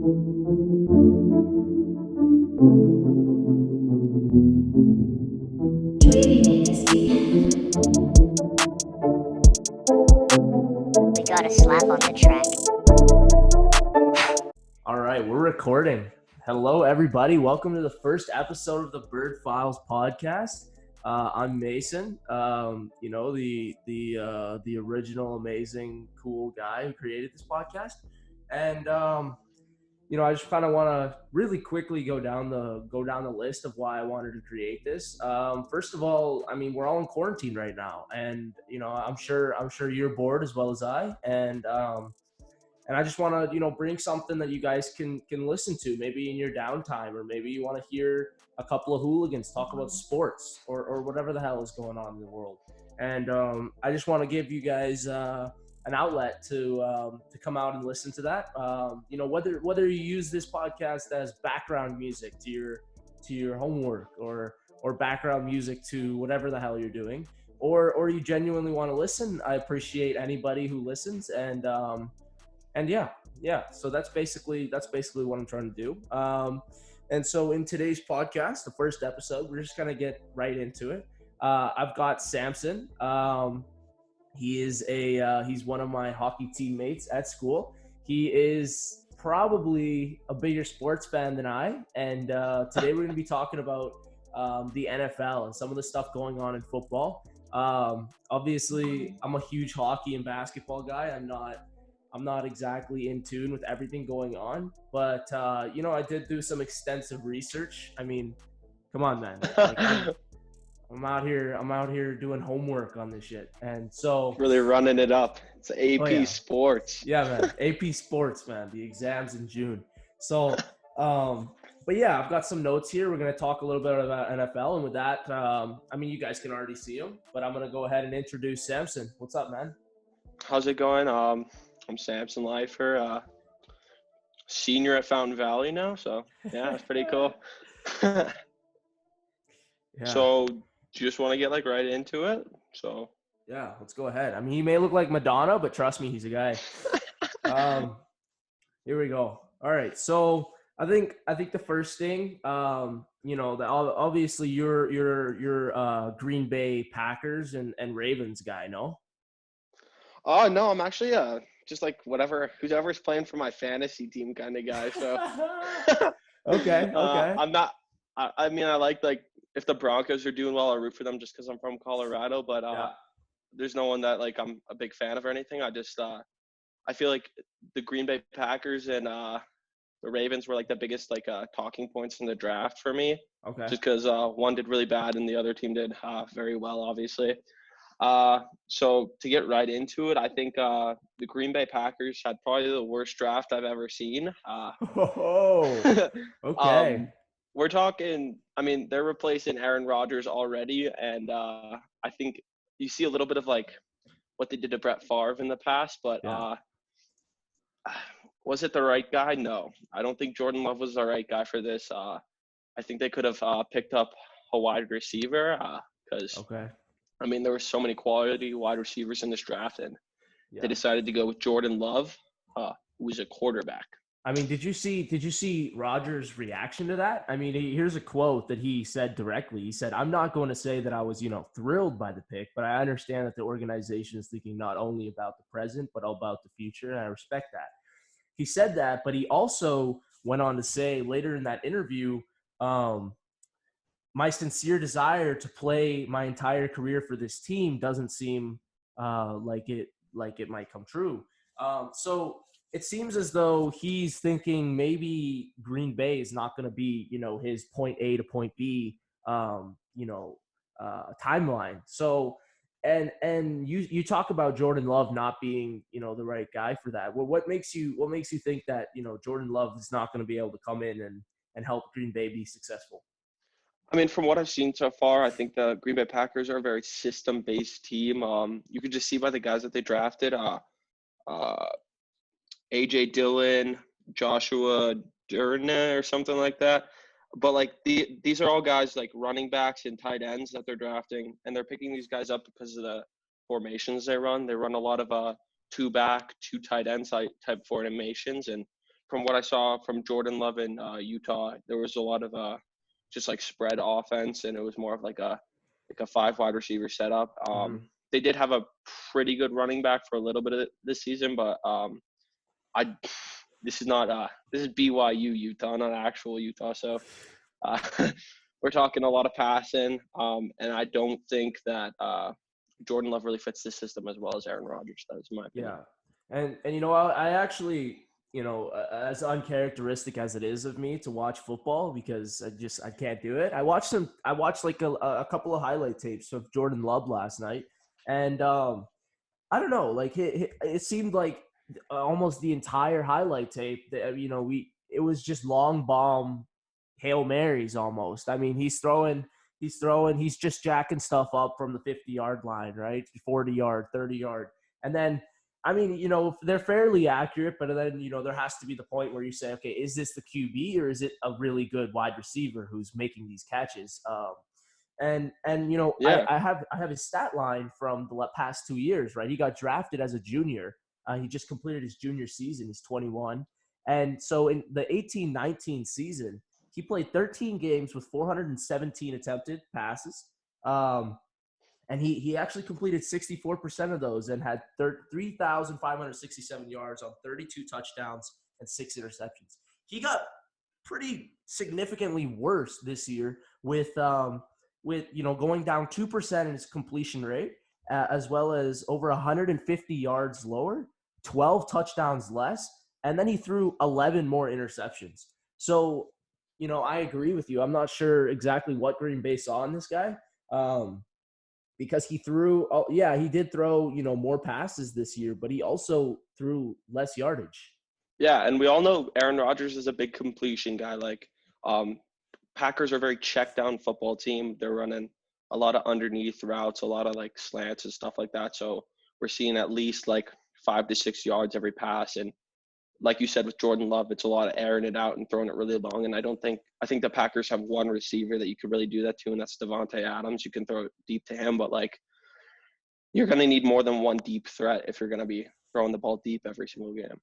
We got a slap on the track. All right, we're recording. Hello, everybody. Welcome to the first episode of the Burd Files podcast. I'm Mason. The original, amazing, cool guy who created this podcast, and I just kind of want to really quickly go down the list of why I wanted to create this. First of all, I mean, we're all in quarantine right now, and I'm sure you're bored as well as I, and I just want to, bring something that you guys can listen to, maybe in your downtime, or maybe you want to hear a couple of hooligans talk about sports or whatever the hell is going on in the world. And I just want to give you guys an outlet to come out and listen to that. Whether you use this podcast as background music to your homework or background music to whatever the hell you're doing, or you genuinely want to listen. I appreciate anybody who listens, and yeah. So that's basically what I'm trying to do. And so in today's podcast, the first episode, we're just gonna get right into it. I've got Samson. He's one of my hockey teammates at school. He is probably a bigger sports fan than I. And today we're gonna be talking about the NFL and some of the stuff going on in football. Obviously, I'm a huge hockey and basketball guy. I'm not exactly in tune with everything going on, but I did do some extensive research. I mean, come on, man. Like, I'm out here doing homework on this shit, and so really running it up. It's AP Sports. Yeah, man. AP Sports, man. The exams in June. So, but yeah, I've got some notes here. We're gonna talk a little bit about NFL, and with that, you guys can already see him, but I'm gonna go ahead and introduce Samson. What's up, man? How's it going? I'm Samson Leifer, senior at Fountain Valley now, so yeah, that's pretty cool. Yeah. So, do you just want to get right into it? So yeah, let's go ahead. I mean, he may look like Madonna, but trust me, he's a guy. Here we go. All right, so I think the first thing, that obviously you're Green Bay Packers and Ravens guy, no? Oh no, I'm actually just whoever's playing for my fantasy team kind of guy. So okay. I'm not. I mean, I like if the Broncos are doing well, I root for them just because I'm from Colorado. But there's no one that I'm a big fan of or anything. I just I feel like the Green Bay Packers and the Ravens were the biggest talking points in the draft for me. Okay. Just because one did really bad and the other team did very well, obviously. So to get right into it, I think the Green Bay Packers had probably the worst draft I've ever seen. Okay. We're talking, I mean, they're replacing Aaron Rodgers already, and I think you see a little bit of what they did to Brett Favre in the past, but was it the right guy? No, I don't think Jordan Love was the right guy for this. I think they could have picked up a wide receiver because okay. I mean, there were so many quality wide receivers in this draft, and they decided to go with Jordan Love, who was a quarterback. I mean, did you see Rodgers' reaction to that? I mean, here's a quote that he said directly. He said, "I'm not going to say that I was, thrilled by the pick, but I understand that the organization is thinking not only about the present, but about the future, and I respect that." He said that, but he also went on to say later in that interview, my sincere desire to play my entire career for this team doesn't seem like it might come true. So it seems as though he's thinking maybe Green Bay is not going to be, his point A to point B, timeline. So, and you talk about Jordan Love not being, the right guy for that. Well, what makes you think that, Jordan Love is not going to be able to come in and help Green Bay be successful? I mean, from what I've seen so far, I think the Green Bay Packers are a very system-based team. You could just see by the guys that they drafted. A.J. Dillon, Joshua Durna or something like that. But these are all guys running backs and tight ends that they're drafting, and they're picking these guys up because of the formations they run. They run a lot of 2 back, 2 tight end type formations, and from what I saw from Jordan Love in Utah, there was a lot of just like spread offense, and it was more of like a 5 wide receiver setup. They did have a pretty good running back for a little bit of this season, but this is BYU Utah, not actual Utah. So we're talking a lot of passing, and I don't think that Jordan Love really fits this system as well as Aaron Rodgers does, in my opinion. Yeah, and you know, I actually, you know, as uncharacteristic as it is of me to watch football, because I can't do it. I watched like a couple of highlight tapes of Jordan Love last night, and I don't know, like it seemed like almost the entire highlight tape that, you know, it was just long bomb Hail Marys almost. I mean, he's just jacking stuff up from the 50-yard line, right? 40-yard, 30-yard. And then, I mean, you know, they're fairly accurate, but then, you know, there has to be the point where you say, okay, is this the QB or is it a really good wide receiver who's making these catches? And you know, Yeah. I have his stat line from the past 2 years, right? He got drafted as a junior. He just completed his junior season. He's 21. And so in the 18-19 season, he played 13 games with 417 attempted passes. And he actually completed 64% of those and had 3,567 yards on 32 touchdowns and 6 interceptions. He got pretty significantly worse this year with you know, going down 2% in his completion rate, as well as over 150 yards lower, 12 touchdowns less, and then he threw 11 more interceptions. So, you know, I agree with you. I'm not sure exactly what Green Bay saw in this guy, because he did throw, you know, more passes this year, but he also threw less yardage. Yeah, and we all know Aaron Rodgers is a big completion guy. Like, Packers are a very check down football team. They're running a lot of underneath routes, a lot of like slants and stuff like that. So we're seeing at least like 5 to 6 yards every pass. And like you said with Jordan Love, it's a lot of airing it out and throwing it really long. And I think the Packers have one receiver that you could really do that to, and that's Devontae Adams. You can throw it deep to him, but like, you're going to need more than one deep threat if you're going to be throwing the ball deep every single game.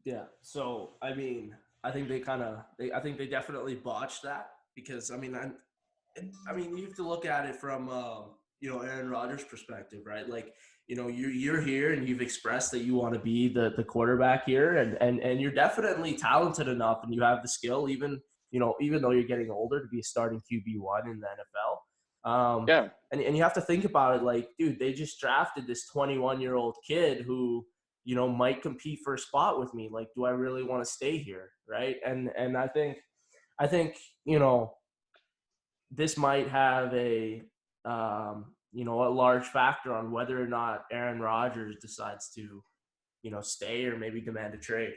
Yeah. So, I mean, I think they definitely botched that, because I mean, you have to look at it from you know, Aaron Rodgers' perspective, right? Like, you know, you're here and you've expressed that you want to be the quarterback here, and you're definitely talented enough and you have the skill, even though you're getting older, to be a starting QB1 in the NFL. Yeah. And you have to think about it like, dude, they just drafted this 21-year-old kid who, you know, might compete for a spot with me. Like, do I really want to stay here, right? And I think you know, this might have a you know, a large factor on whether or not Aaron Rodgers decides to, you know, stay or maybe demand a trade.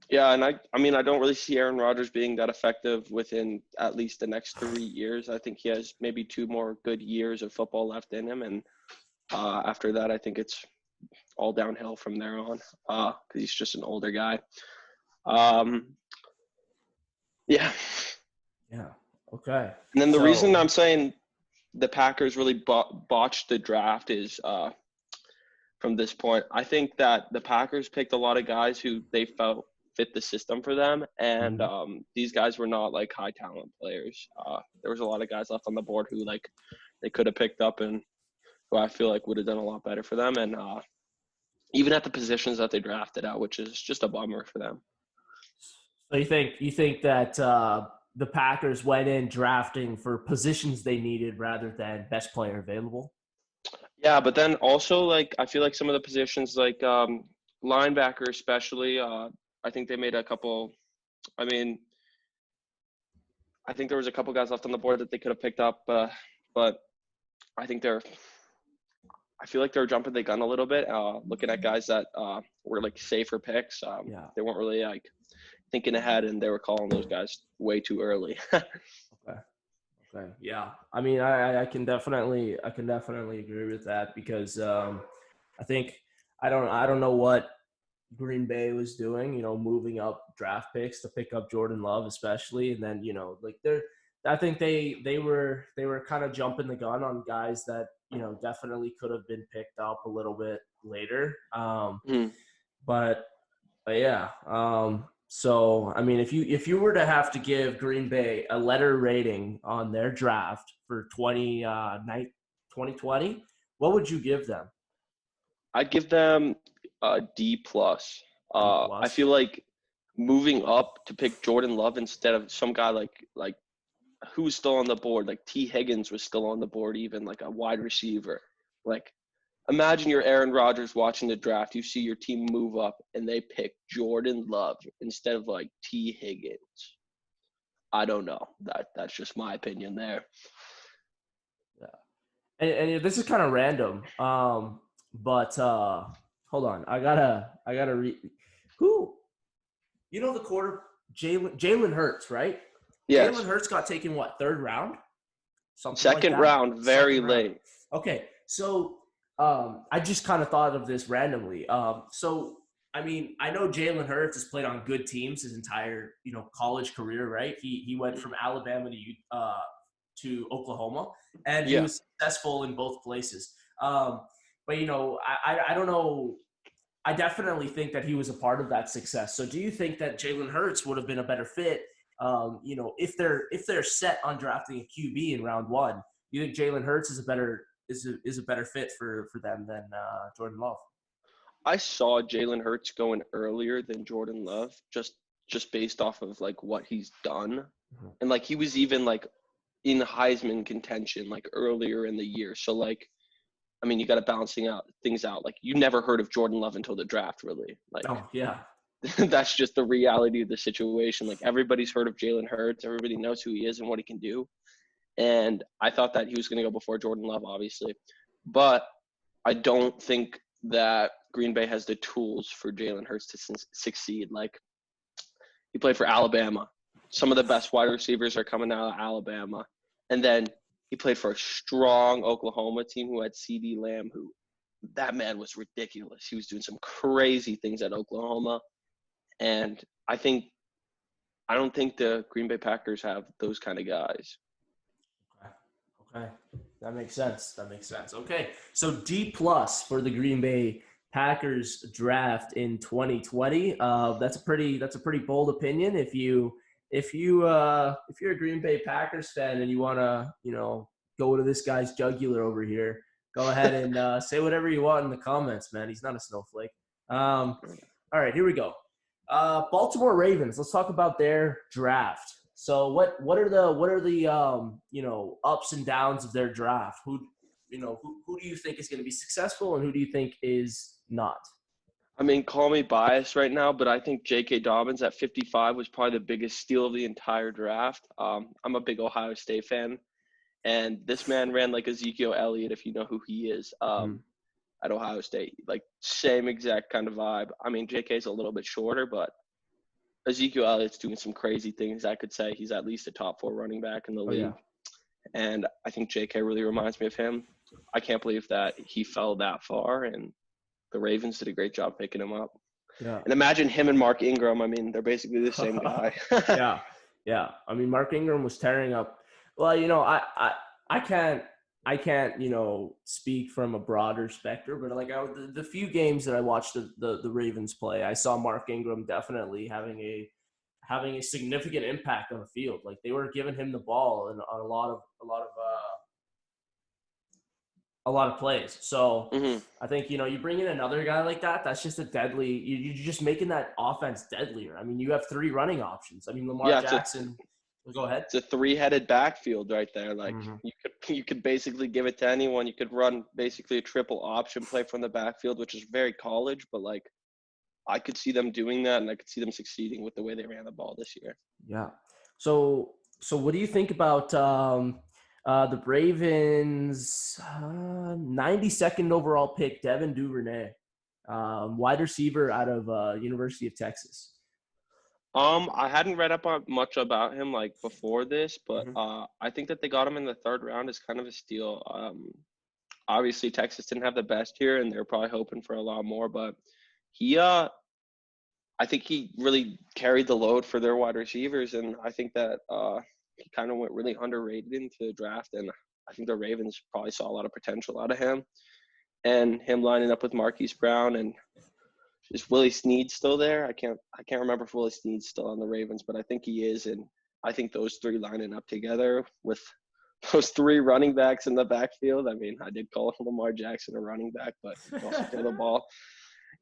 Yeah, and I mean, I don't really see Aaron Rodgers being that effective within at least the next 3 years. I think he has maybe 2 more good years of football left in him, and after that, I think it's all downhill from there on, because he's just an older guy. Yeah. Yeah. Okay. And then the reason I'm saying the Packers really botched the draft is from this point. I think that the Packers picked a lot of guys who they felt fit the system for them, and these guys were not like high talent players. There was a lot of guys left on the board who like they could have picked up and who I feel like would have done a lot better for them, and even at the positions that they drafted out, which is just a bummer for them. So you think that the Packers went in drafting for positions they needed rather than best player available? Yeah, but then also, like, I feel like some of the positions, like linebacker especially, I think they made a couple – I mean, I think there was a couple guys left on the board that they could have picked up, but I think I feel like they're jumping the gun a little bit, looking at guys that were, like, safer picks. They weren't really, like, thinking ahead, and they were calling those guys way too early. Okay. Yeah. I mean, I can definitely agree with that, because I think I don't know what Green Bay was doing, you know, moving up draft picks to pick up Jordan Love, especially, and then, you know, like I think they were kind of jumping the gun on guys that, you know, definitely could have been picked up a little bit later. But Yeah. So I mean, if you were to have to give Green Bay a letter rating on their draft for 2020, what would you give them? I'd give them a D plus. D I plus. feel like moving up to pick Jordan Love instead of some guy like who's still on the board, like T Higgins was still on the board, even like a wide receiver. Like imagine you're Aaron Rodgers watching the draft. You see your team move up and they pick Jordan Love instead of like T Higgins. I don't know. That's just my opinion there. Yeah. And this is kind of random. But hold on. I gotta read who the quarter Jalen Hurts, right? Jalen Yes. Hurts got taken what, third round? Something like Second that. round, very Second round. late. Okay, so I just kind of thought of this randomly. So I mean, I know Jalen Hurts has played on good teams his entire college career, right? He went from Alabama to Oklahoma, and he Yeah. was successful in both places. But I don't know. I definitely think that he was a part of that success. So do you think that Jalen Hurts would have been a better fit? If they're set on drafting a QB in round one, do you think Jalen Hurts is a better fit for them than Jordan Love? I saw Jalen Hurts going earlier than Jordan Love, just based off of like what he's done, and like he was even like in Heisman contention like earlier in the year. So like, I mean, you got to balancing out things out. Like you never heard of Jordan Love until the draft, really. Like Oh yeah, that's just the reality of the situation. Like everybody's heard of Jalen Hurts, everybody knows who he is and what he can do. And I thought that he was going to go before Jordan Love, obviously, but I don't think that Green Bay has the tools for Jalen Hurts to succeed. Like he played for Alabama. Some of the best wide receivers are coming out of Alabama. And then he played for a strong Oklahoma team who had CD Lamb, who that man was ridiculous. He was doing some crazy things at Oklahoma. And I don't think the Green Bay Packers have those kind of guys. okay, that makes sense. Okay, so D plus for the Green Bay Packers draft in 2020. That's a pretty bold opinion. If you're a Green Bay Packers fan and you want to go to this guy's jugular over here, go ahead and say whatever you want in the comments, man. He's not a snowflake. All right, here we go. Baltimore Ravens. Let's talk about their draft. So what are the ups and downs of their draft? Who do you think is going to be successful and who do you think is not? I mean, call me biased right now, but I think J.K. Dobbins at 55 was probably the biggest steal of the entire draft. I'm a big Ohio State fan, and this man ran like Ezekiel Elliott, if you know who he is, at Ohio State. Like, same exact kind of vibe. I mean, J.K. is a little bit shorter, but Ezekiel Elliott's doing some crazy things. I could say he's at least a top 4 running back in the league. Yeah. And I think J.K. really reminds me of him. I can't believe that he fell that far, and the Ravens did a great job picking him up. Yeah. And imagine him and Mark Ingram. I mean, they're basically the same guy. Yeah. I mean, Mark Ingram was tearing up. Well, I can't speak from a broader spectrum, but like the few games that I watched the Ravens play, I saw Mark Ingram definitely having a significant impact on the field. Like they were giving him the ball and on a lot of plays. So I think, you bring in another guy like that, that's just a deadly, you're just making that offense deadlier. I mean, you have 3 running options. I mean, Lamar Jackson, go ahead. It's a 3-headed backfield right there. Like you could basically give it to anyone. You could run basically a triple option play from the backfield, which is very college, but like I could see them doing that and I could see them succeeding with the way they ran the ball this year. Yeah. So what do you think about the Ravens 92nd overall pick, Devin Duvernay, wide receiver out of University of Texas? I hadn't read up on much about him like before this, but I think that they got him in the 3rd round is kind of a steal. Obviously Texas didn't have the best here and they're probably hoping for a lot more, but I think he really carried the load for their wide receivers, and I think that he kind of went really underrated into the draft, and I think the Ravens probably saw a lot of potential out of him, and him lining up with Marquise Brown and Is Willie Snead still there? I can't remember if Willie Snead's still on the Ravens, but I think he is. And I think those three lining up together with those three running backs in the backfield. I mean, I did call Lamar Jackson a running back, but he can also throw the ball.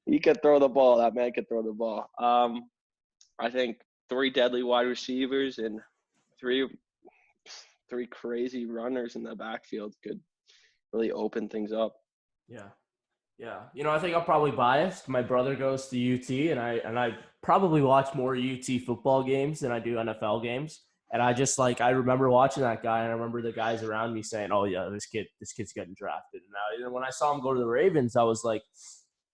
He could throw the ball. That man could throw the ball. I think three deadly wide receivers and three crazy runners in the backfield could really open things up. Yeah. Yeah. You know, I think I'm probably biased. My brother goes to UT, and I probably watch more UT football games than I do NFL games. And I just I remember watching that guy, and I remember the guys around me saying, "Oh yeah, this kid's getting drafted." And when I saw him go to the Ravens, I was like,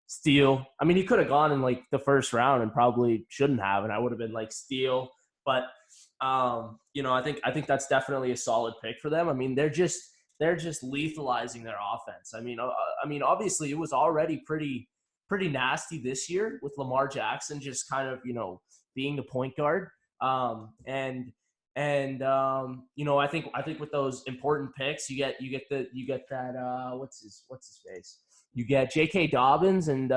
steal. I mean, he could have gone in the first round and probably shouldn't have, and I would have been like steal. But you know, I think that's definitely a solid pick for them. I mean, they're just lethalizing their offense. I mean, obviously it was already pretty nasty this year with Lamar Jackson just kind of, you know, being the point guard. You know, I think with those important picks, you get that what's his face? You get J.K. Dobbins, and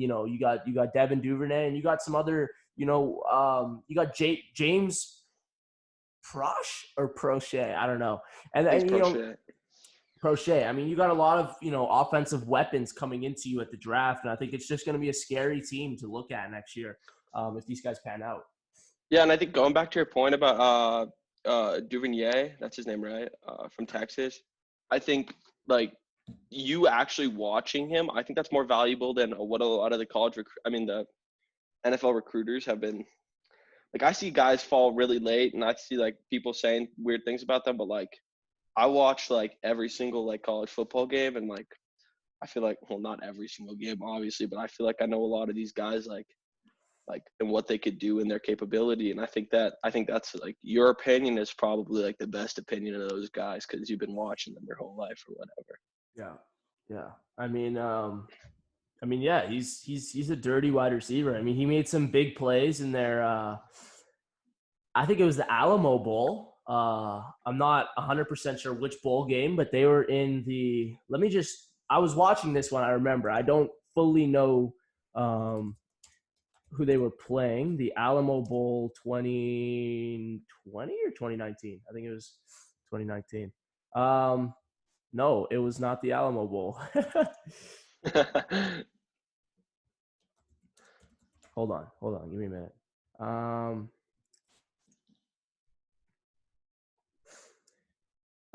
you know, you got Devin Duvernay, and you got some other, you know, you got James Prochet, I don't know, and you know, Prochet. I mean, you got a lot of, you know, offensive weapons coming into you at the draft, and I think it's just going to be a scary team to look at next year if these guys pan out. Yeah, and I think going back to your point about Duvernay, that's his name, right? From Texas. I think you actually watching him, I think that's more valuable than what a lot of the the NFL recruiters have been. I see guys fall really late, and I see people saying weird things about them, but I watch every single college football game, and I feel well, not every single game obviously, but I feel I know a lot of these guys and what they could do in their capability. And I think that's your opinion is probably the best opinion of those guys because you've been watching them their whole life or whatever. Yeah. I mean, yeah, he's a dirty wide receiver. I mean, he made some big plays in their I think it was the Alamo Bowl. I'm not 100% sure which bowl game, but they were in the I was watching this one, I remember. I don't fully know who they were playing. The Alamo Bowl 2020 or 2019? I think it was 2019. No, it was not the Alamo Bowl. Hold on. Give me a minute.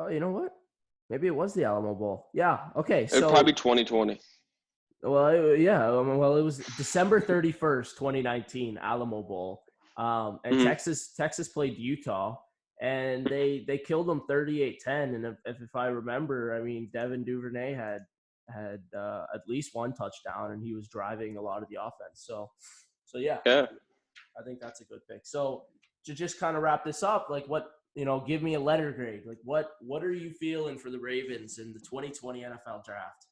Oh, you know what? Maybe it was the Alamo Bowl. Yeah. Okay. It would probably be 2020. Well, it was December 31st, 2019, Alamo Bowl. And Texas played Utah, and they killed them 38-10. And if I remember, I mean, Devin Duvernay had at least one touchdown, and he was driving a lot of the offense. So yeah, I think that's a good pick. So to just kind of wrap this up, give me a letter grade. What are you feeling for the Ravens in the 2020 NFL draft?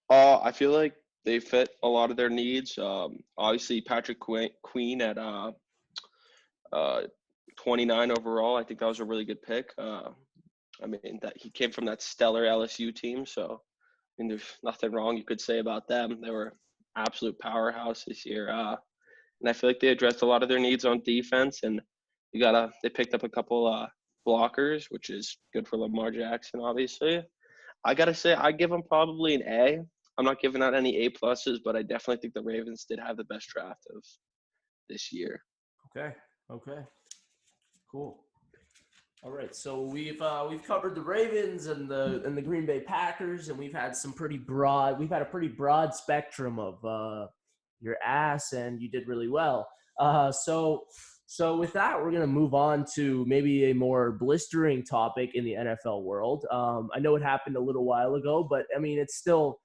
I feel like they fit a lot of their needs. Obviously, Patrick Queen at 29 overall. I think that was a really good pick. I mean, that he came from that stellar LSU team, so I mean, there's nothing wrong you could say about them. They were absolute powerhouse this year, and I feel like they addressed a lot of their needs on defense. And they picked up a couple blockers, which is good for Lamar Jackson, obviously. I gotta say, I give them probably an A. I'm not giving out any A pluses, but I definitely think the Ravens did have the best draft of this year. Okay. Cool. All right. So we've covered the Ravens and the Green Bay Packers, and we've had a pretty broad spectrum of your ass, and you did really well. So with that, we're going to move on to maybe a more blistering topic in the NFL world. I know it happened a little while ago, but I mean, it's still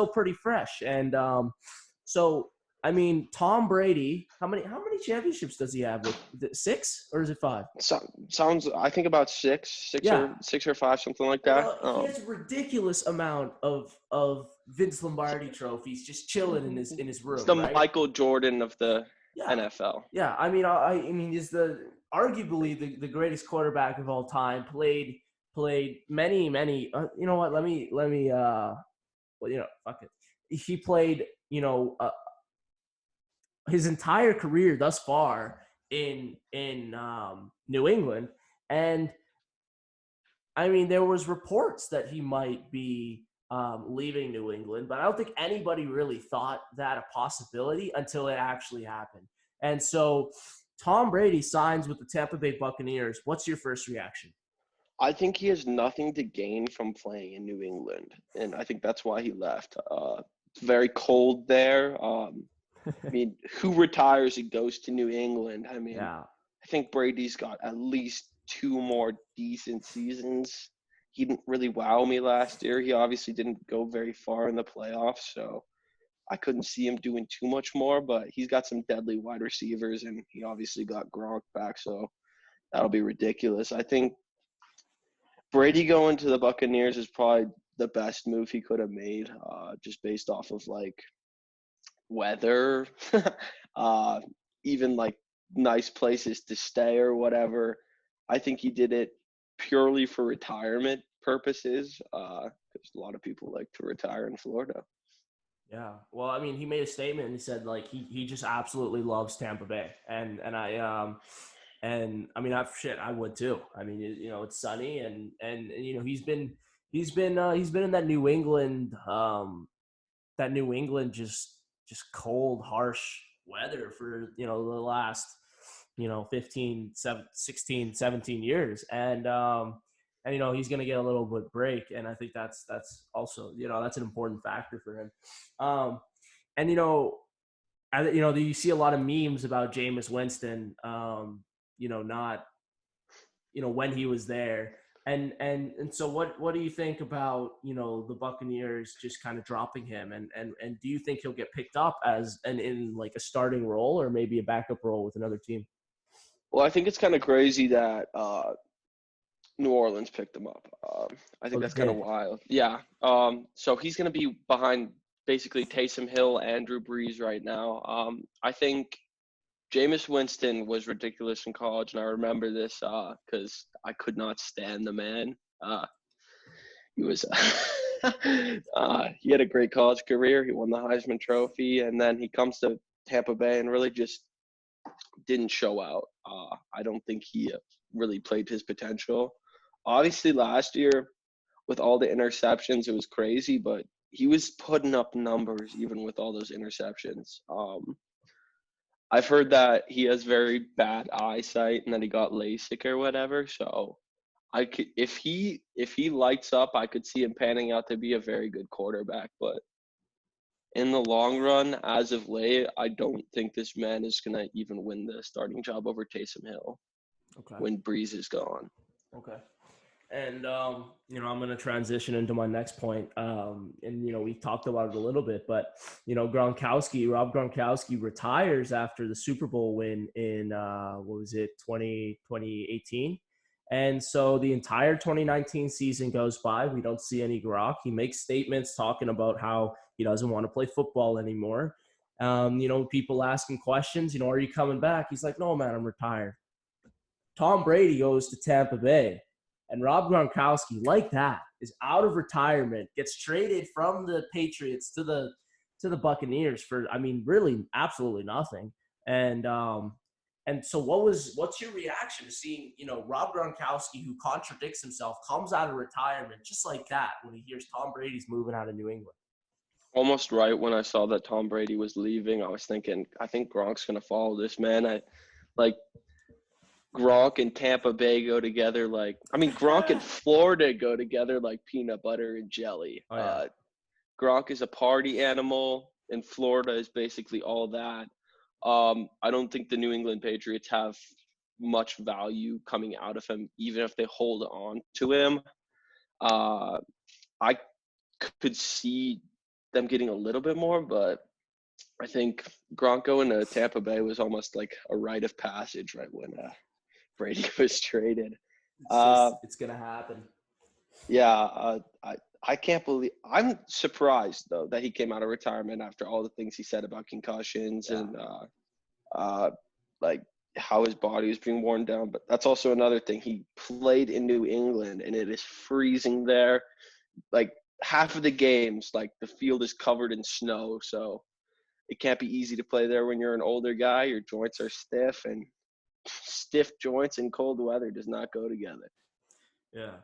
pretty fresh. And so, I mean, Tom Brady, how many championships does he have? Is it 6 or is it 5? Sounds, I think about 6 or 5, something like that. He has a ridiculous amount of Vince Lombardi trophies just chilling in his room. It's the right? Michael Jordan of the NFL. Yeah, I mean, he's arguably the greatest quarterback of all time. Played many. You know what? Let me. Fuck it. He played. his entire career thus far in New England. And I mean, there was reports that he might be leaving New England, but I don't think anybody really thought that a possibility until it actually happened. And so Tom Brady signs with the Tampa Bay Buccaneers. What's your first reaction? I think he has nothing to gain from playing in New England, and I think that's why he left. It's very cold there. I mean, who retires and goes to New England? I mean, Yeah. I think Brady's got at least 2 more decent seasons. He didn't really wow me last year. He obviously didn't go very far in the playoffs, so I couldn't see him doing too much more, but he's got some deadly wide receivers, and he obviously got Gronk back, so that'll be ridiculous. I think Brady going to the Buccaneers is probably the best move he could have made, just based off of like weather, uh, even like nice places to stay or whatever. I think he did it purely for retirement purposes, because a lot of people like to retire in Florida. Yeah. Well, I mean, he made a statement and he said like he just absolutely loves Tampa Bay. And I mean, I would too. I mean, it's sunny and he's been in that New England just cold, harsh weather for, the last, 15, 16, 17 years. And he's going to get a little bit break, and I think that's also, that's an important factor for him. And you see a lot of memes about Jameis Winston, not, when he was there. And so what do you think about, the Buccaneers just kind of dropping him, and do you think he'll get picked up as in like a starting role or maybe a backup role with another team? Well, I think it's kind of crazy that New Orleans picked him up. I think Oh, that's they kind of did. wild. Yeah. So he's going to be behind basically Taysom Hill and Drew Brees right now. I think Jameis Winston was ridiculous in college, and I remember this because I could not stand the man. He was he had a great college career. He won the Heisman Trophy, and then he comes to Tampa Bay and really just didn't show out. I don't think he really played his potential. Obviously, last year with all the interceptions, it was crazy, but he was putting up numbers even with all those interceptions. I've heard that he has very bad eyesight and that he got LASIK or whatever. So I could, if he lights up, I could see him panning out to be a very good quarterback. But in the long run, as of late, I don't think this man is gonna even win the starting job over Taysom Hill Okay. when Breeze is gone. Okay. And I'm going to transition into my next point. And we talked about it a little bit, but Rob Gronkowski retires after the Super Bowl win in 2018. And so the entire 2019 season goes by. We don't see any Gronk. He makes statements talking about how he doesn't want to play football anymore. People asking questions, are you coming back? He's like, no, man, I'm retired. Tom Brady goes to Tampa Bay, and Rob Gronkowski, like that, is out of retirement, gets traded from the Patriots to the Buccaneers for, I mean, really absolutely nothing. And so what's your reaction to seeing, Rob Gronkowski, who contradicts himself, comes out of retirement just like that when he hears Tom Brady's moving out of New England? Almost right when I saw that Tom Brady was leaving, I was thinking, I think Gronk's gonna follow this man. I like Gronk and Tampa Bay go together Gronk and Florida go together like peanut butter and jelly. Oh, yeah. Gronk is a party animal, and Florida is basically all that. I don't think the New England Patriots have much value coming out of him, even if they hold on to him. I could see them getting a little bit more, but I think Gronk going to Tampa Bay was almost like a rite of passage right when Brady was traded. It's gonna happen. Yeah, I can't believe. I'm surprised though that he came out of retirement after all the things he said about concussions and like how his body was being worn down. But that's also another thing. He played in New England and it is freezing there. Like half of the games, like the field is covered in snow. So it can't be easy to play there when you're an older guy. Your joints are stiff, and stiff joints in cold weather does not go together. Yeah.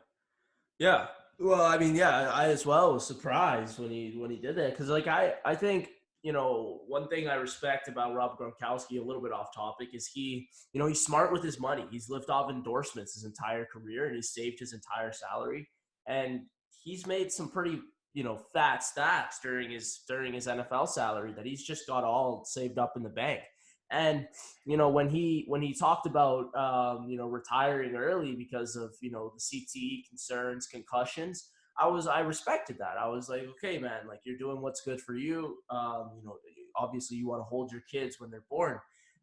Yeah. Well, I mean, yeah, I as well was surprised when he did that, because like I think, you know, one thing I respect about Rob Gronkowski, a little bit off topic, is he's smart with his money. He's lived off endorsements his entire career, and he's saved his entire salary, and he's made some pretty, you know, fat stacks during his NFL salary that he's just got all saved up in the bank. And you know, when he talked about you know, retiring early because of, you know, the CTE concerns, concussions, I respected that. I was like, okay, man, like, you're doing what's good for you. You know, obviously you want to hold your kids when they're born,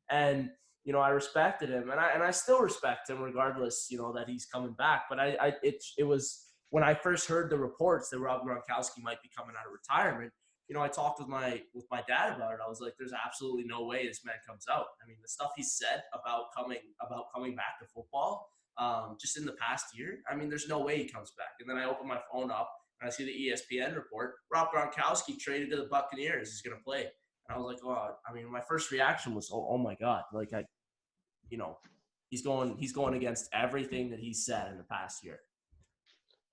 and you know, I respected him, and I still respect him regardless, you know, that he's coming back. But it was when I first heard the reports that Rob Gronkowski might be coming out of retirement. You know, I talked with my dad about it. I was like, "There's absolutely no way this man comes out." I mean, the stuff he said about coming back to football, just in the past year. I mean, there's no way he comes back. And then I open my phone up and I see the ESPN report: Rob Gronkowski traded to the Buccaneers. He's going to play. And I was like, "Oh!" I mean, my first reaction was, "Oh my God!" Like, you know, he's going against everything that he's said in the past year.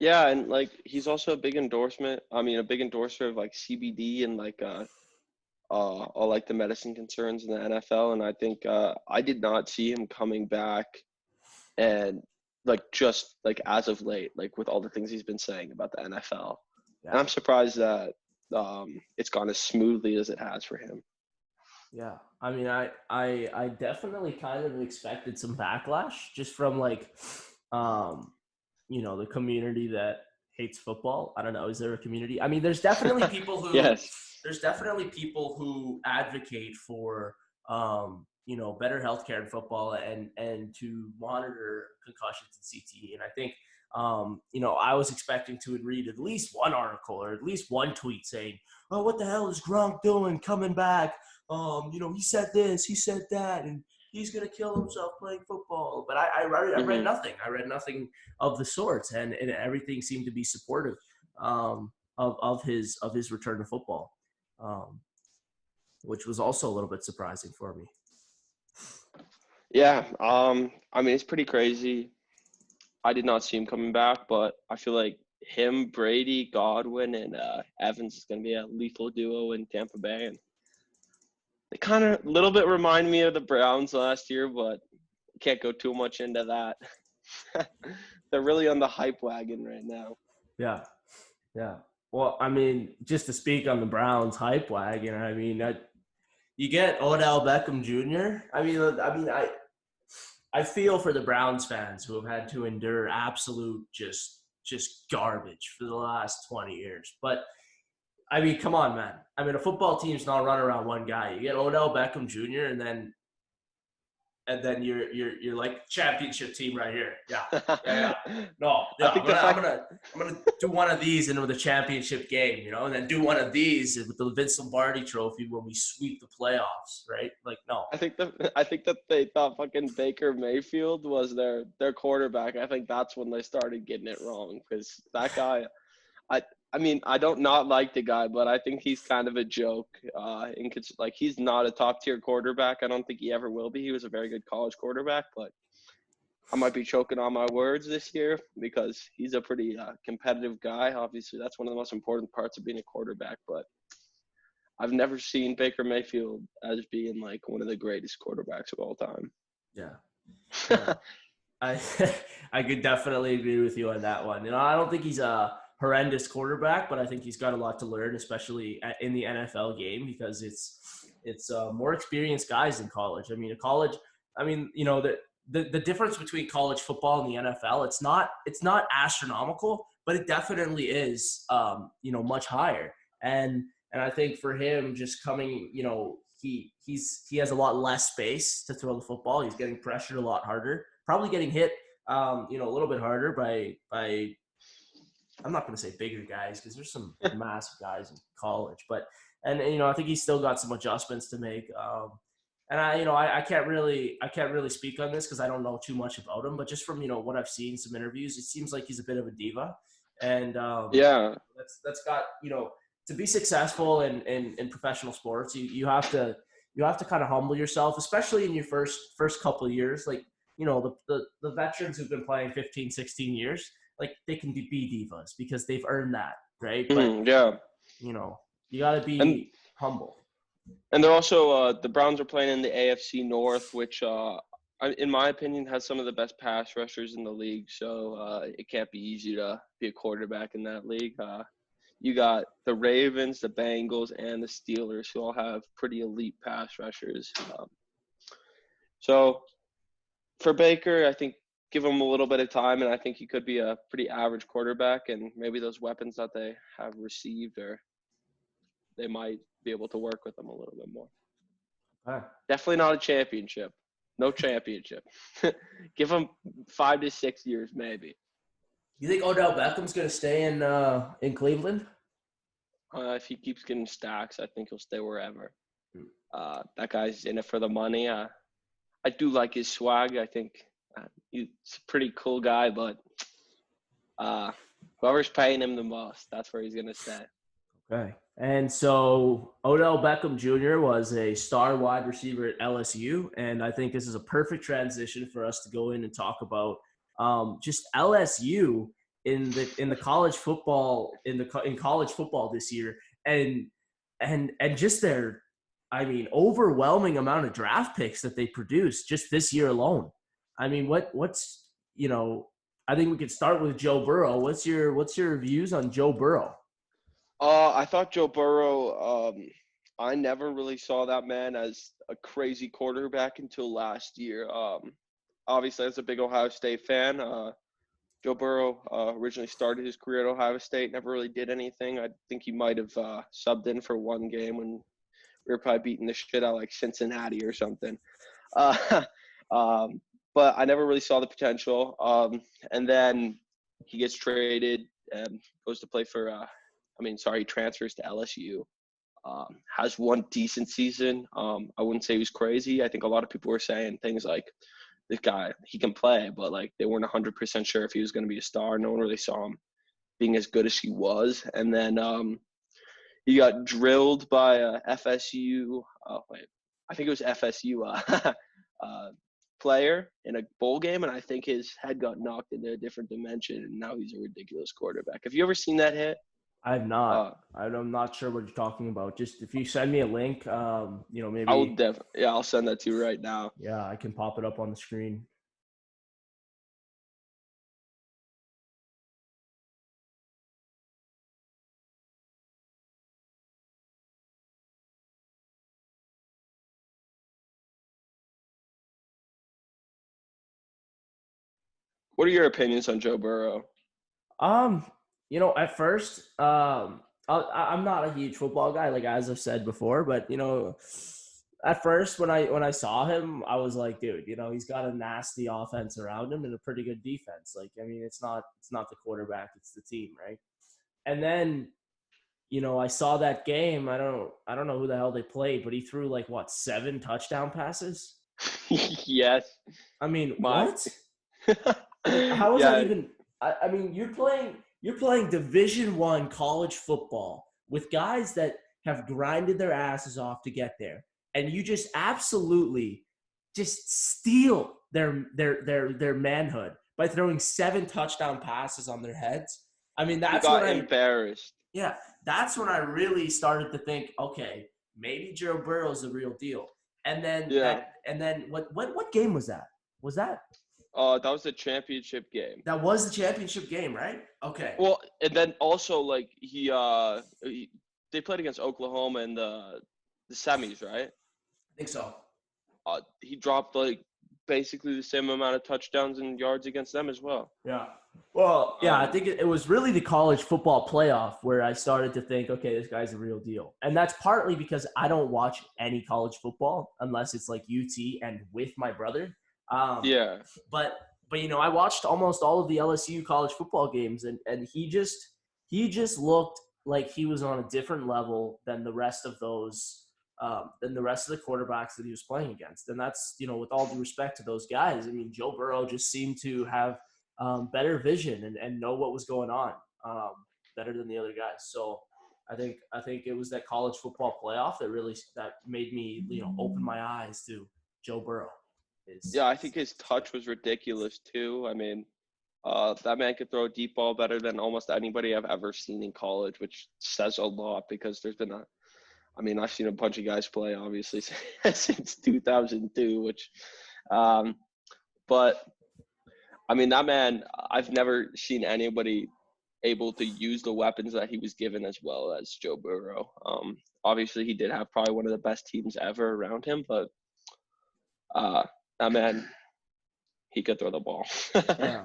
Yeah, and like he's also a big endorser of like CBD and like all like the medicine concerns in the NFL. And I think I did not see him coming back, and like just like as of late, like with all the things he's been saying about the NFL. Yeah. And I'm surprised that it's gone as smoothly as it has for him. Yeah, I mean, I definitely kind of expected some backlash just from like, you know, the community that hates football. I don't know. Is there a community? I mean, there's definitely people who Yes. There's definitely people who advocate for, you know, better healthcare in football and to monitor concussions and CTE. And I think, you know, I was expecting to read at least one article or at least one tweet saying, "Oh, what the hell is Gronk doing coming back? You know, he said this, he said that, and he's gonna kill himself playing football." But I read nothing. I read nothing of the sorts, and everything seemed to be supportive of his return to football, which was also a little bit surprising for me. Yeah. I mean, it's pretty crazy. I did not see him coming back, but I feel like him, Brady, Godwin, and Evans is going to be a lethal duo in Tampa Bay. And they kind of a little bit remind me of the Browns last year, but can't go too much into that. They're really on the hype wagon right now. Yeah, yeah. Well, I mean, just to speak on the Browns hype wagon, I mean, you get Odell Beckham Jr. I feel for the Browns fans who have had to endure absolute just garbage for the last 20 years. But I mean, come on, man. I mean, a football team's not run around one guy. You get Odell Beckham Jr. and then you're like championship team right here. Yeah. No, I'm gonna do one of these into the championship game, you know, and then do one of these with the Vince Lombardi Trophy when we sweep the playoffs, right? Like, no. I think that they thought fucking Baker Mayfield was their quarterback. I think that's when they started getting it wrong, because that guy, I mean, I don't not like the guy, but I think he's kind of a joke. Like, he's not a top tier quarterback. I don't think he ever will be. He was a very good college quarterback, but I might be choking on my words this year because he's a pretty competitive guy. Obviously, that's one of the most important parts of being a quarterback. But I've never seen Baker Mayfield as being like one of the greatest quarterbacks of all time. Yeah. I could definitely agree with you on that one. You know, I don't think he's a horrendous quarterback, but I think he's got a lot to learn, especially in the NFL game, because it's more experienced guys in college. I mean, you know, the difference between college football and the NFL, it's not astronomical, but it definitely is, you know, much higher. And I think for him, just coming, you know, he has a lot less space to throw the football. He's getting pressured a lot harder, probably getting hit, you know, a little bit harder by I'm not going to say bigger guys, because there's some massive guys in college, but you know, I think he's still got some adjustments to make. And I can't really speak on this because I don't know too much about him, but just from, you know, what I've seen, some interviews, it seems like he's a bit of a diva, and Yeah, that's got, you know, to be successful in professional sports, you have to kind of humble yourself, especially in your first couple of years. Like, the veterans who've been playing 15, 16 years, like they can be divas because they've earned that, right? But Yeah. you got to And be humble. they're also the Browns are playing in the AFC North, which in my opinion has some of the best pass rushers in the league. So it can't be easy to be a quarterback in that league. You got the Ravens, the Bengals, and the Steelers, who all have pretty elite pass rushers. So for Baker, I think give him a little bit of time, and I think he could be a pretty average quarterback. And maybe those weapons that they have received, or they might be able to work with them a little bit more. Okay. Definitely not a championship. No championship. Give him 5 to 6 years, maybe. You think Odell Beckham's going to stay in Cleveland? If he keeps getting stacks, I think he'll stay wherever. That guy's in it for the money. I do like his swag. I think he's a pretty cool guy, but whoever's paying him the most, that's where he's going to stay. Okay. And so Odell Beckham Jr. was a star wide receiver at LSU, and I think this is a perfect transition for us to go in and talk about just LSU in college football this year, and just their, overwhelming amount of draft picks that they produced just this year alone. I mean, what's I think we could start with Joe Burrow. What's your views on Joe Burrow? I thought Joe Burrow, I never really saw that man as a crazy quarterback until last year. Obviously, as a big Ohio State fan, Joe Burrow originally started his career at Ohio State, never really did anything. I think he might have subbed in for one game when we were probably beating the shit out like Cincinnati or something. But I never really saw the potential. And then he gets traded and goes to play for he transfers to LSU. Has one decent season. I wouldn't say he was crazy. I think a lot of people were saying things like, this guy, he can play, but like they weren't 100% sure if he was going to be a star. No one really saw him being as good as he was. And then he got drilled by FSU. I think it was FSU player in a bowl game, and I think his head got knocked into a different dimension, and now he's a ridiculous quarterback. Have you ever seen that hit? I have not. I'm not sure what you're talking about. Just if you send me a link, maybe. I will definitely. Yeah, I'll send that to you right now. Yeah, I can pop it up on the screen. What are your opinions on Joe Burrow? At first, I'm not a huge football guy, like as I've said before, but at first when I saw him, I was like, dude, he's got a nasty offense around him and a pretty good defense. Like, I mean, it's not the quarterback, it's the team, right? And then, I saw that game. I don't know who the hell they played, but he threw like 7 touchdown passes. Yes. I mean, what? How is that even? I mean, you're playing Division I college football with guys that have grinded their asses off to get there, and you just absolutely just steal their manhood by throwing 7 touchdown passes on their heads. I mean, that's when embarrassed. Yeah, that's when I really started to think, okay, maybe Joe Burrow's the real deal. And then, what game was that? Was that? That was the championship game. That was the championship game, right? Okay. Well, and then also like they played against Oklahoma in the semis, right? I think so. He dropped like basically the same amount of touchdowns and yards against them as well. Yeah. Well, yeah, I think it was really the college football playoff where I started to think, okay, this guy's a real deal. And that's partly because I don't watch any college football unless it's like UT and with my brother. Yeah. But I watched almost all of the LSU college football games, and he just looked like he was on a different level than the rest of those than the rest of the quarterbacks that he was playing against. And that's, with all due respect to those guys, I mean, Joe Burrow just seemed to have better vision and know what was going on better than the other guys. So I think it was that college football playoff that made me, open my eyes to Joe Burrow. Yeah, I think his touch was ridiculous too. I mean, that man could throw a deep ball better than almost anybody I've ever seen in college, which says a lot because I've seen a bunch of guys play obviously since 2002, but I mean, that man, I've never seen anybody able to use the weapons that he was given as well as Joe Burrow. Obviously, he did have probably one of the best teams ever around him, but that man, he could throw the ball. Yeah.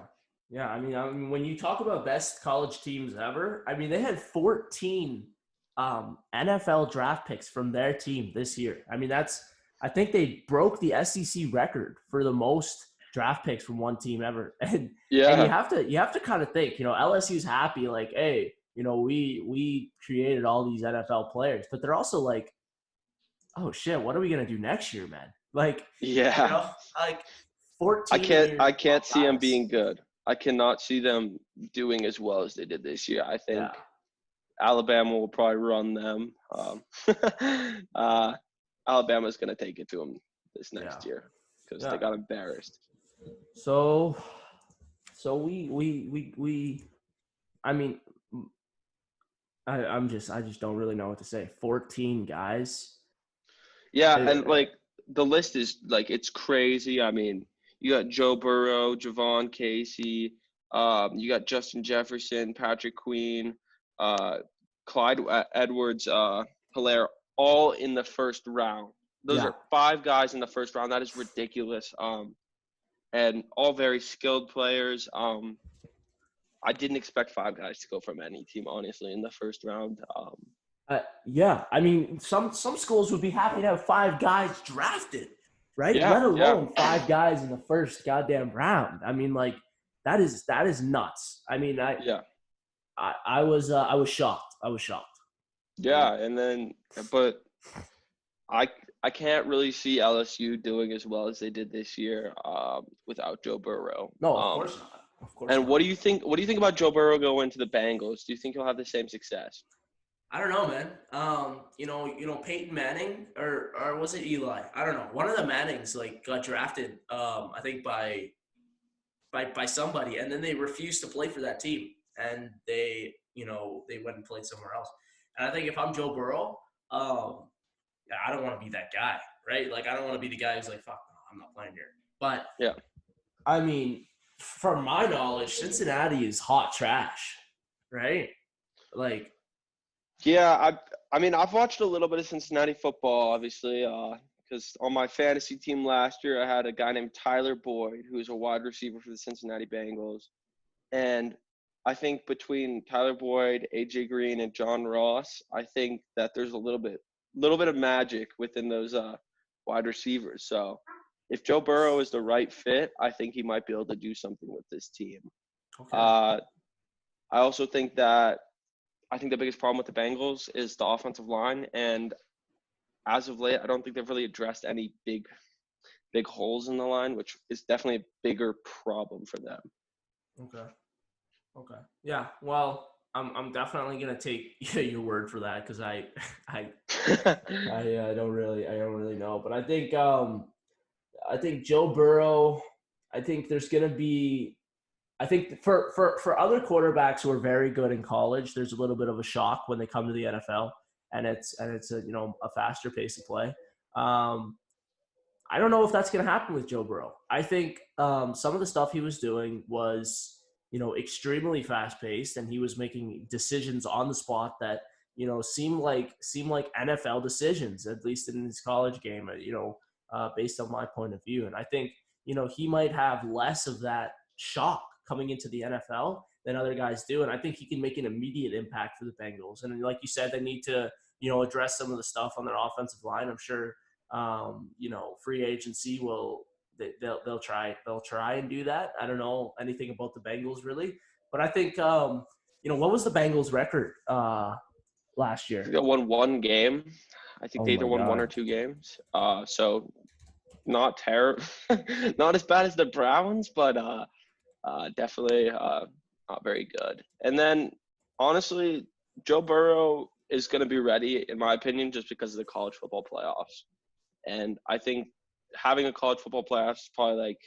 Yeah. I mean, when you talk about best college teams ever, I mean, they had 14 NFL draft picks from their team this year. I mean, I think they broke the SEC record for the most draft picks from one team ever. And Yeah. you have to kind of think, LSU's happy, like, hey, we created all these NFL players, but they're also like, oh shit, what are we gonna do next year, man? Like, Yeah. like 14. I can't see them being good. I cannot see them doing as well as they did this year. I think Alabama will probably run them. Alabama's going to take it to them this next year because they got embarrassed. So I just don't really know what to say. 14 guys. Yeah, and like the list is like it's crazy. I mean, you got Joe Burrow, Javon Casey, you got Justin Jefferson, Patrick Queen, Clyde Edwards, Hilaire, all in the first round. Those are 5 guys in the first round. That is ridiculous. And all very skilled players. I didn't expect 5 guys to go from any team, honestly, in the first round. I mean, some schools would be happy to have 5 guys drafted, right? Yeah, Let alone 5 guys in the first goddamn round. I mean, like that is nuts. I mean, I was shocked. I was shocked. Yeah, and then but I can't really see LSU doing as well as they did this year without Joe Burrow. No, of course not. Of course. And not. what do you think about Joe Burrow going to the Bengals? Do you think he'll have the same success? I don't know, man. Peyton Manning or was it Eli? I don't know. One of the Mannings got drafted, I think by somebody, and then they refused to play for that team, and they went and played somewhere else. And I think if I'm Joe Burrow, I don't want to be that guy, right? Like I don't want to be the guy who's like, fuck, no, I'm not playing here. But yeah, I mean, from my knowledge, Cincinnati is hot trash, right? Like. Yeah, I mean, I've watched a little bit of Cincinnati football, obviously, because on my fantasy team last year, I had a guy named Tyler Boyd, who is a wide receiver for the Cincinnati Bengals. And I think between Tyler Boyd, AJ Green, and John Ross, I think that there's a little bit of magic within those wide receivers. So if Joe Burrow is the right fit, I think he might be able to do something with this team. Okay. I also think that the biggest problem with the Bengals is the offensive line, and as of late, I don't think they've really addressed any big holes in the line, which is definitely a bigger problem for them. Okay. Yeah. Well, I'm definitely gonna take your word for that because I don't really know, but I think Joe Burrow. I think there's gonna be. I think for other quarterbacks who are very good in college, there's a little bit of a shock when they come to the NFL, and it's a faster pace of play. I don't know if that's going to happen with Joe Burrow. I think some of the stuff he was doing was extremely fast paced, and he was making decisions on the spot that seemed like NFL decisions, at least in his college game. Based on my point of view, and I think he might have less of that shock coming into the NFL than other guys do. And I think he can make an immediate impact for the Bengals. And like you said, they need to, address some of the stuff on their offensive line. I'm sure, free agency they'll try and do that. I don't know anything about the Bengals really, but I think, what was the Bengals record last year? They won 1 game. I think they either won 1 or 2 games. So not terrible, not as bad as the Browns, but, definitely not very good. And then, honestly, Joe Burrow, is going to be ready, in my opinion, just because of the college football playoffs. And I think having a college football playoffs is probably like,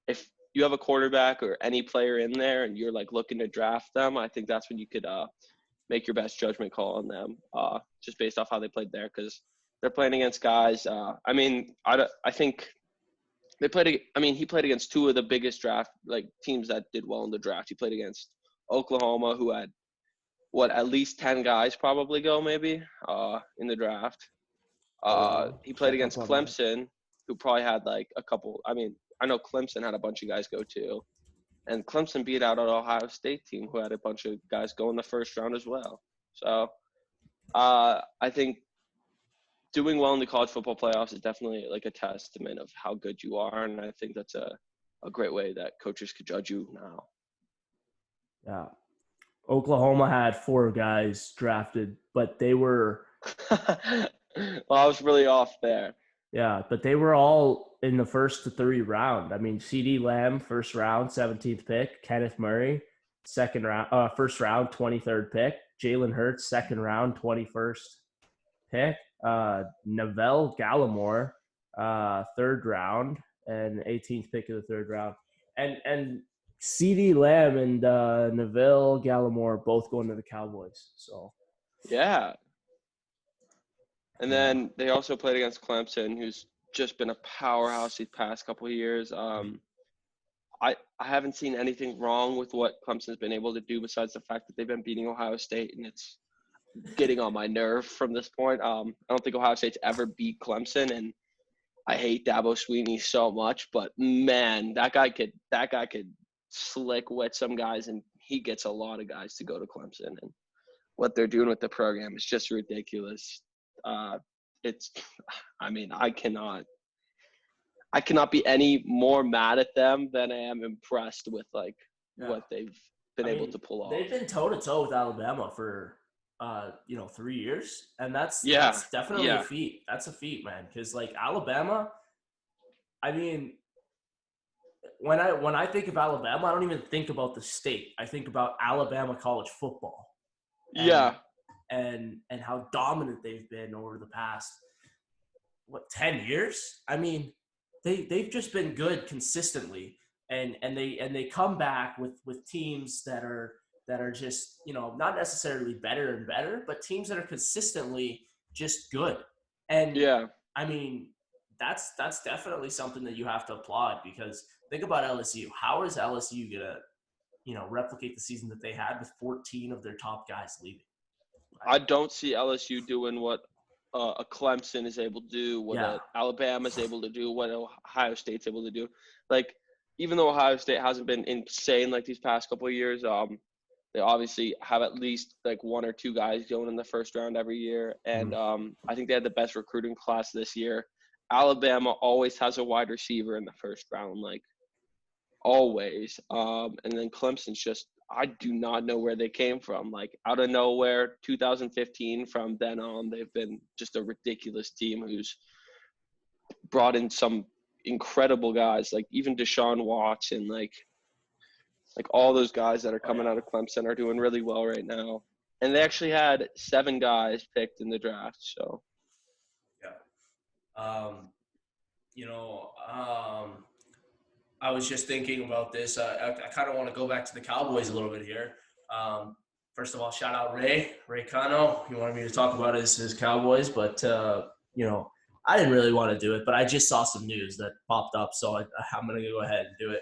if you have a quarterback or any player in there and you're like looking to draft them, I think that's when you could make your best judgment call on them, just based off how they played there, because they're playing against guys. I think he played against two of the biggest draft teams that did well in the draft. He played against Oklahoma, who had at least 10 guys probably go maybe in the draft. He played against Clemson, who probably had like a couple. I mean, I know Clemson had a bunch of guys go too, and Clemson beat out an Ohio State team who had a bunch of guys go in the first round as well. So I think doing well in the college football playoffs is definitely like a testament of how good you are, and I think that's a great way that coaches could judge you now. Yeah. Oklahoma had 4 guys drafted, but they were well, I was really off there. Yeah, but they were all in the first to 3 round. I mean, CeeDee Lamb, first round, 17th pick. Kenneth Murray, first round, 23rd pick. Jalen Hurts, second round, 21st pick. Neville Gallimore, third round, and 18th pick of the third round. And CeeDee Lamb and Neville Gallimore both going to the Cowboys. So yeah. And then they also played against Clemson, who's just been a powerhouse these past couple of years. I haven't seen anything wrong with what Clemson's been able to do besides the fact that they've been beating Ohio State, and it's getting on my nerve from this point. I don't think Ohio State's ever beat Clemson, and I hate Dabo Swinney so much. But man, that guy could slick with some guys, and he gets a lot of guys to go to Clemson. And what they're doing with the program is just ridiculous. I cannot be any more mad at them than I am impressed with what they've been able to pull off. They've been toe to toe with Alabama for 3 years, and that's definitely a feat. That's a feat, man. Because Alabama, I mean, when I think of Alabama, I don't even think about the state. I think about Alabama college football. And how dominant they've been over the past 10 years. I mean, they've just been good consistently, and they come back with teams that are just not necessarily better and better, but teams that are consistently just good. And I mean, that's definitely something that you have to applaud, because think about LSU. How is LSU gonna replicate the season that they had with 14 of their top guys leaving? I don't see LSU doing what a Clemson is able to do, what Alabama is able to do, what Ohio State's able to do. Even though Ohio State hasn't been insane these past couple of years, they obviously have at least 1 or 2 guys going in the first round every year. And I think they had the best recruiting class this year. Alabama always has a wide receiver in the first round, always. And then Clemson's just, I do not know where they came from. Out of nowhere, 2015, from then on, they've been just a ridiculous team who's brought in some incredible guys, even Deshaun Watson, all those guys that are coming out of Clemson are doing really well right now. And they actually had 7 guys picked in the draft. So, I was just thinking about this. I kind of want to go back to the Cowboys a little bit here. First of all, shout out Ray Cano. He wanted me to talk about his Cowboys, but I didn't really want to do it, but I just saw some news that popped up, so I'm going to go ahead and do it.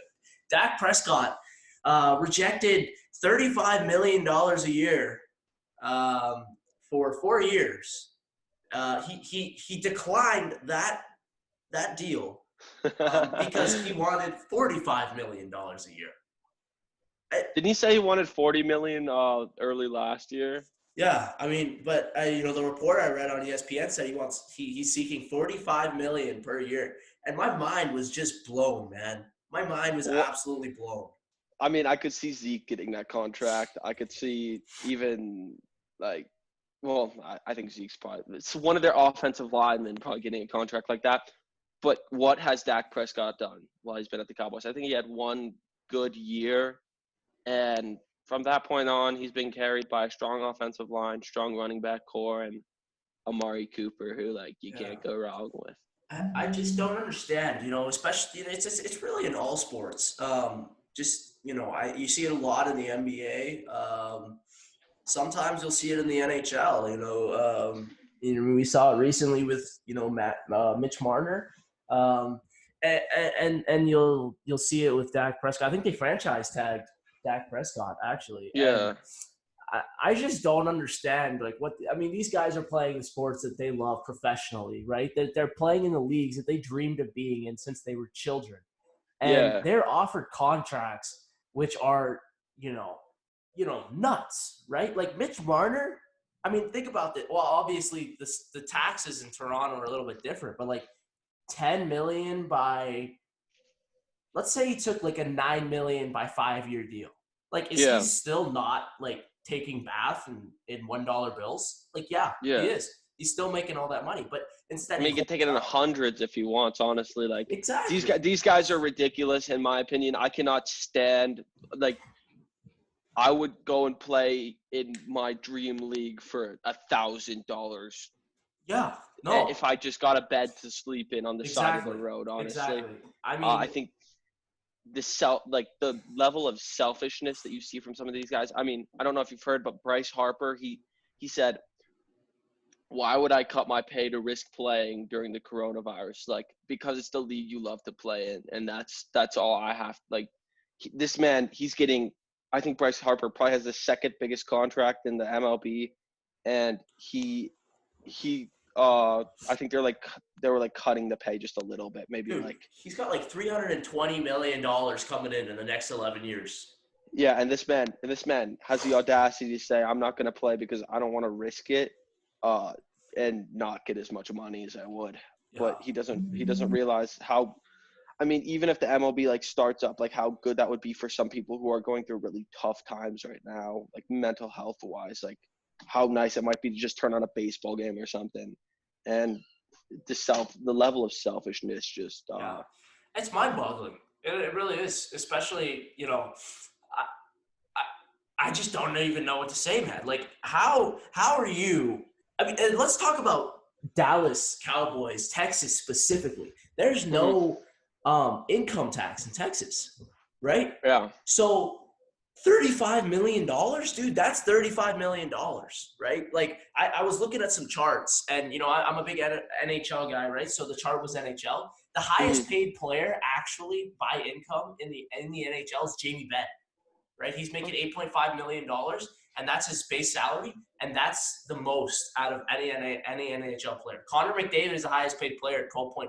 Dak Prescott rejected $35 million a year for 4 years. He declined that deal because he wanted $45 million a year. Didn't he say he wanted $40 million early last year? Yeah, I mean, but the report I read on ESPN said he's seeking $45 million per year, and my mind was just blown, man. My mind was absolutely blown. I mean, I could see Zeke getting that contract. I could see even I think Zeke's it's one of their offensive linemen probably getting a contract like that. But what has Dak Prescott done while he's been at the Cowboys? I think he had one good year, and from that point on, he's been carried by a strong offensive line, strong running back core, and Amari Cooper, who like you can't go wrong with. I just don't understand, especially it's really in all sports. You see it a lot in the NBA. Sometimes you'll see it in the NHL. We saw it recently with Mitch Marner, and you'll see it with Dak Prescott. I think they franchise tagged Dak Prescott actually. Yeah. And I just don't understand these guys are playing the sports that they love professionally, right? They're playing in the leagues that they dreamed of being in since they were children. And they're offered contracts which are, nuts, right? Like Mitch Marner, I mean, think about it. Well, obviously the taxes in Toronto are a little bit different, but like $10 million let's say he took like a $9 million by 5-year deal. Like, is he still not like taking bath in $1 bills? Like, he is. He's still making all that money, but instead he can take it in the hundreds if he wants. Honestly, like exactly, these guys are ridiculous in my opinion. I cannot stand like. I would go and play in my dream league for $1,000. Yeah, no. If I just got a bed to sleep in on the side of the road, honestly, I mean, I think the level of selfishness that you see from some of these guys. I mean, I don't know if you've heard, but Bryce Harper, he said, "Why would I cut my pay to risk playing during the coronavirus? Like, because it's the league you love to play in, and that's all I have." Like, this man, he's getting. I think Bryce Harper probably has the second biggest contract in the MLB, and I think they were cutting the pay just a little bit, maybe. Dude, he's got like $320 million coming in the next 11 years. Yeah, and this man has the audacity to say, "I'm not going to play because I don't want to risk it, and not get as much money as I would." Yeah. But he doesn't realize how. I mean, even if the MLB starts up, how good that would be for some people who are going through really tough times right now, mental health wise, how nice it might be to just turn on a baseball game or something. And the level of selfishness just it's mind-boggling. It really is, especially, I just don't even know what to say, man. Like, how are you? I mean, and let's talk about Dallas Cowboys, Texas specifically. There's no income tax in Texas, right? Yeah. So $35 million, dude, that's $35 million, right? Like, I was looking at some charts, and, I'm a big NHL guy, right? So the chart was NHL. The highest paid player actually by income in the NHL is Jamie Benn, right? He's making $8.5 million, and that's his base salary, and that's the most out of any NHL player. Connor McDavid is the highest paid player at 12.5,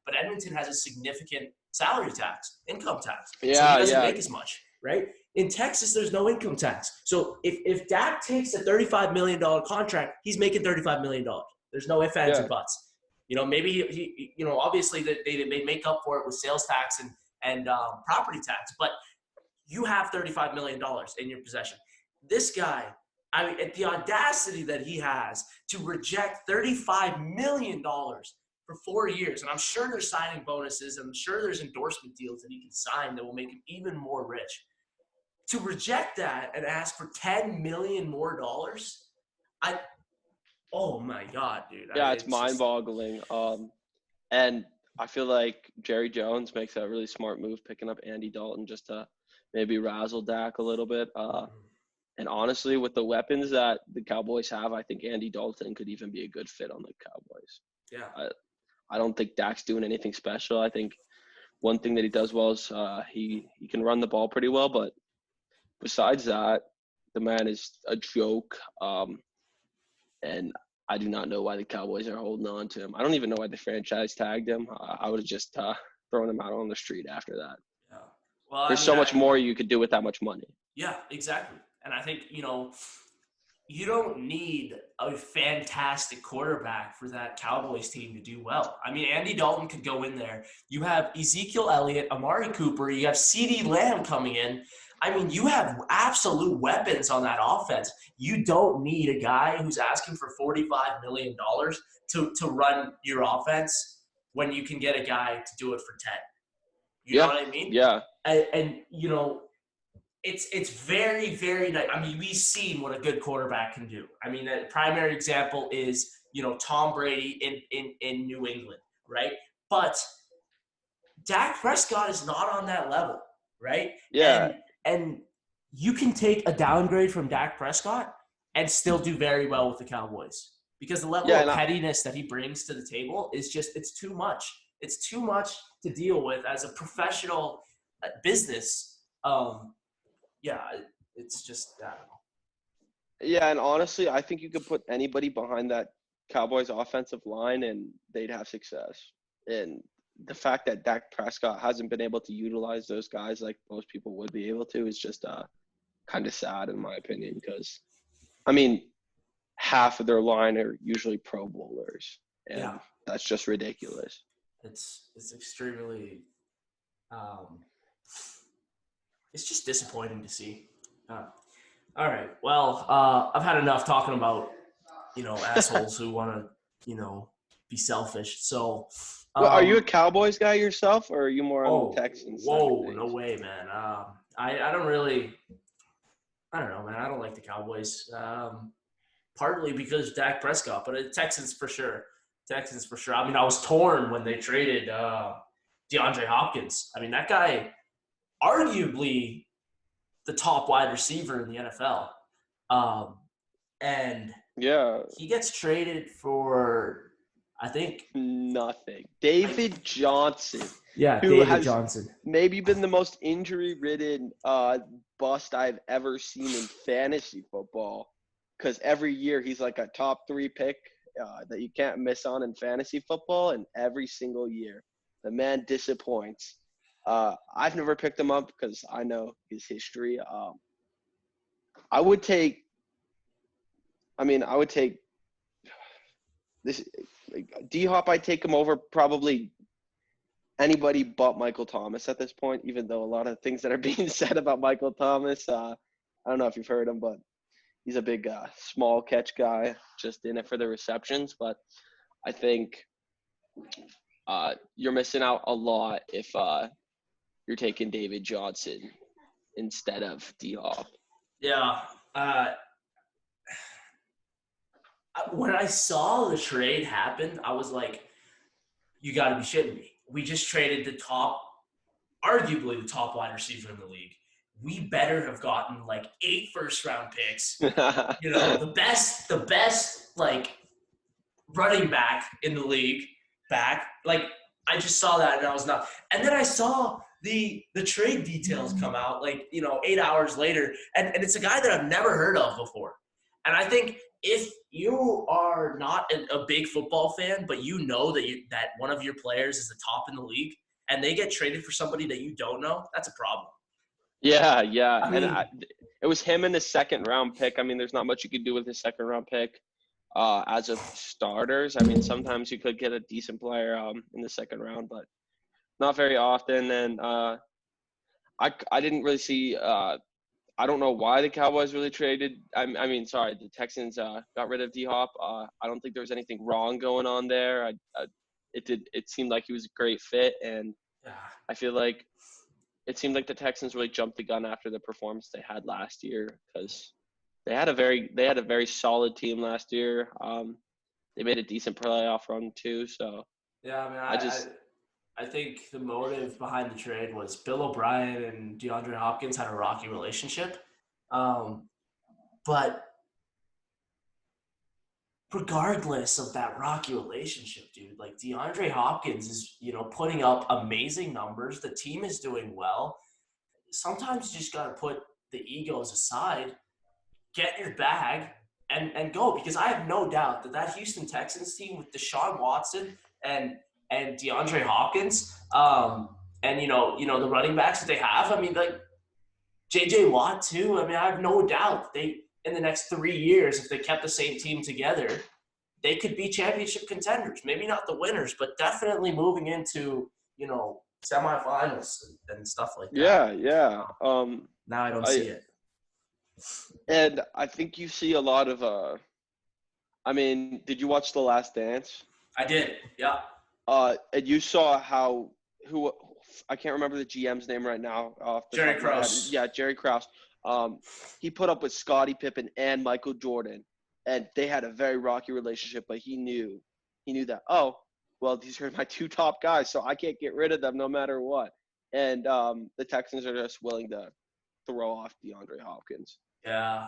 but Edmonton has a significant salary tax, income tax. So he doesn't make as much, right? In Texas, there's no income tax. So if Dak takes a $35 million contract, he's making $35 million. There's no ifs, ands, and buts. Maybe he obviously they make up for it with sales tax and property tax, but you have $35 million in your possession. This guy, I mean, the audacity that he has to reject $35 million for 4 years, and I'm sure there's signing bonuses, I'm sure there's endorsement deals that he can sign that will make him even more rich. To reject that and ask for $10 million more dollars, oh my God, dude. Yeah, it's mind-boggling. And I feel like Jerry Jones makes a really smart move picking up Andy Dalton just to maybe razzle Dak a little bit. And honestly, with the weapons that the Cowboys have, I think Andy Dalton could even be a good fit on the Cowboys. Yeah. I don't think Dak's doing anything special. I think one thing that he does well is he can run the ball pretty well, but besides that, the man is a joke. And I do not know why the Cowboys are holding on to him. I don't even know why the franchise tagged him. I would have just thrown him out on the street after that. Yeah. Well, there's so much more you could do with that much money. Yeah, exactly. And I think, you don't need a fantastic quarterback for that Cowboys team to do well. I mean, Andy Dalton could go in there. You have Ezekiel Elliott, Amari Cooper. You have CeeDee Lamb coming in. I mean, you have absolute weapons on that offense. You don't need a guy who's asking for $45 million to run your offense when you can get a guy to do it for 10. You know what I mean? Yeah. And it's very, very nice. I mean, we've seen what a good quarterback can do. I mean, the primary example is, Tom Brady in New England, right? But Dak Prescott is not on that level, right? Yeah. And you can take a downgrade from Dak Prescott and still do very well with the Cowboys because the level Yeah, of pettiness that he brings to the table is just, it's too much. It's too much to deal with as a professional business. Yeah, it's just, I don't know. Yeah, and honestly, I think you could put anybody behind that Cowboys offensive line and they'd have success. And the fact that Dak Prescott hasn't been able to utilize those guys like most people would be able to is just kind of sad in my opinion because, I mean, half of their line are usually Pro Bowlers, and that's just ridiculous. It's extremely, it's just disappointing to see. All right. Well, I've had enough talking about, assholes who want to, be selfish. So, Well, are you a Cowboys guy yourself, or are you more on the Texans? Whoa, no way, man. I don't really, I don't know, man. I don't like the Cowboys. Partly because Dak Prescott, but Texans for sure. Texans for sure. I mean, I was torn when they traded DeAndre Hopkins. I mean, that guy, arguably the top wide receiver in the NFL. And he gets traded for, I think, nothing. David Johnson. Yeah, David Johnson. Maybe been the most injury-ridden bust I've ever seen in fantasy football. Because every year he's like a top 3 pick that you can't miss on in fantasy football, and every single year the man disappoints. I've never picked him up because I know his history. I would take this D-Hop. I'd take him over probably anybody but Michael Thomas at this point, even though a lot of things that are being said about Michael Thomas, I don't know if you've heard him, but he's a big small catch guy, just in it for the receptions. But I think you're missing out a lot if you're taking David Johnson instead of D-Hop. Yeah. When I saw the trade happen, I was like, you got to be shitting me. We just traded arguably the top wide receiver in the league. We better have gotten like 8 first-round picks. The best like running back in the league back. Like, I just saw that and I was not. And then I saw the trade details come out 8 hours later, and it's a guy that I've never heard of before. And I think if you are not a big football fan, but you know that one of your players is the top in the league, and they get traded for somebody that you don't know, that's a problem. Yeah. I mean, it was him in the second-round pick. I mean, there's not much you could do with his second-round pick as of starters. I mean, sometimes you could get a decent player in the second round, but not very often. And I didn't really see I don't know why the Cowboys really traded. The Texans got rid of D-Hop. I don't think there was anything wrong going on there. It seemed like he was a great fit, and I feel like it seemed like the Texans really jumped the gun after the performance they had last year, because they had a very solid team last year. They made a decent playoff run too. So yeah, I mean, I think the motive behind the trade was Bill O'Brien and DeAndre Hopkins had a rocky relationship. But regardless of that rocky relationship, dude, like DeAndre Hopkins is, putting up amazing numbers. The team is doing well. Sometimes you just got to put the egos aside, get your bag, and go. Because I have no doubt that Houston Texans team with Deshaun Watson and DeAndre Hopkins, and the running backs that they have. I mean, like J.J. Watt too. I mean, I have no doubt they in the next 3 years, if they kept the same team together, they could be championship contenders. Maybe not the winners, but definitely moving into semifinals and stuff like that. Yeah. Now I don't see it. And I think you see a lot of. Did you watch The Last Dance? I did. Yeah. And you saw I can't remember the GM's name right now. Off the Jerry top of my head. Krause. Yeah, Jerry Krause. He put up with Scottie Pippen and Michael Jordan, and they had a very rocky relationship. But he knew that. Oh, well, these are my two top guys, so I can't get rid of them no matter what. And the Texans are just willing to throw off DeAndre Hopkins. Yeah,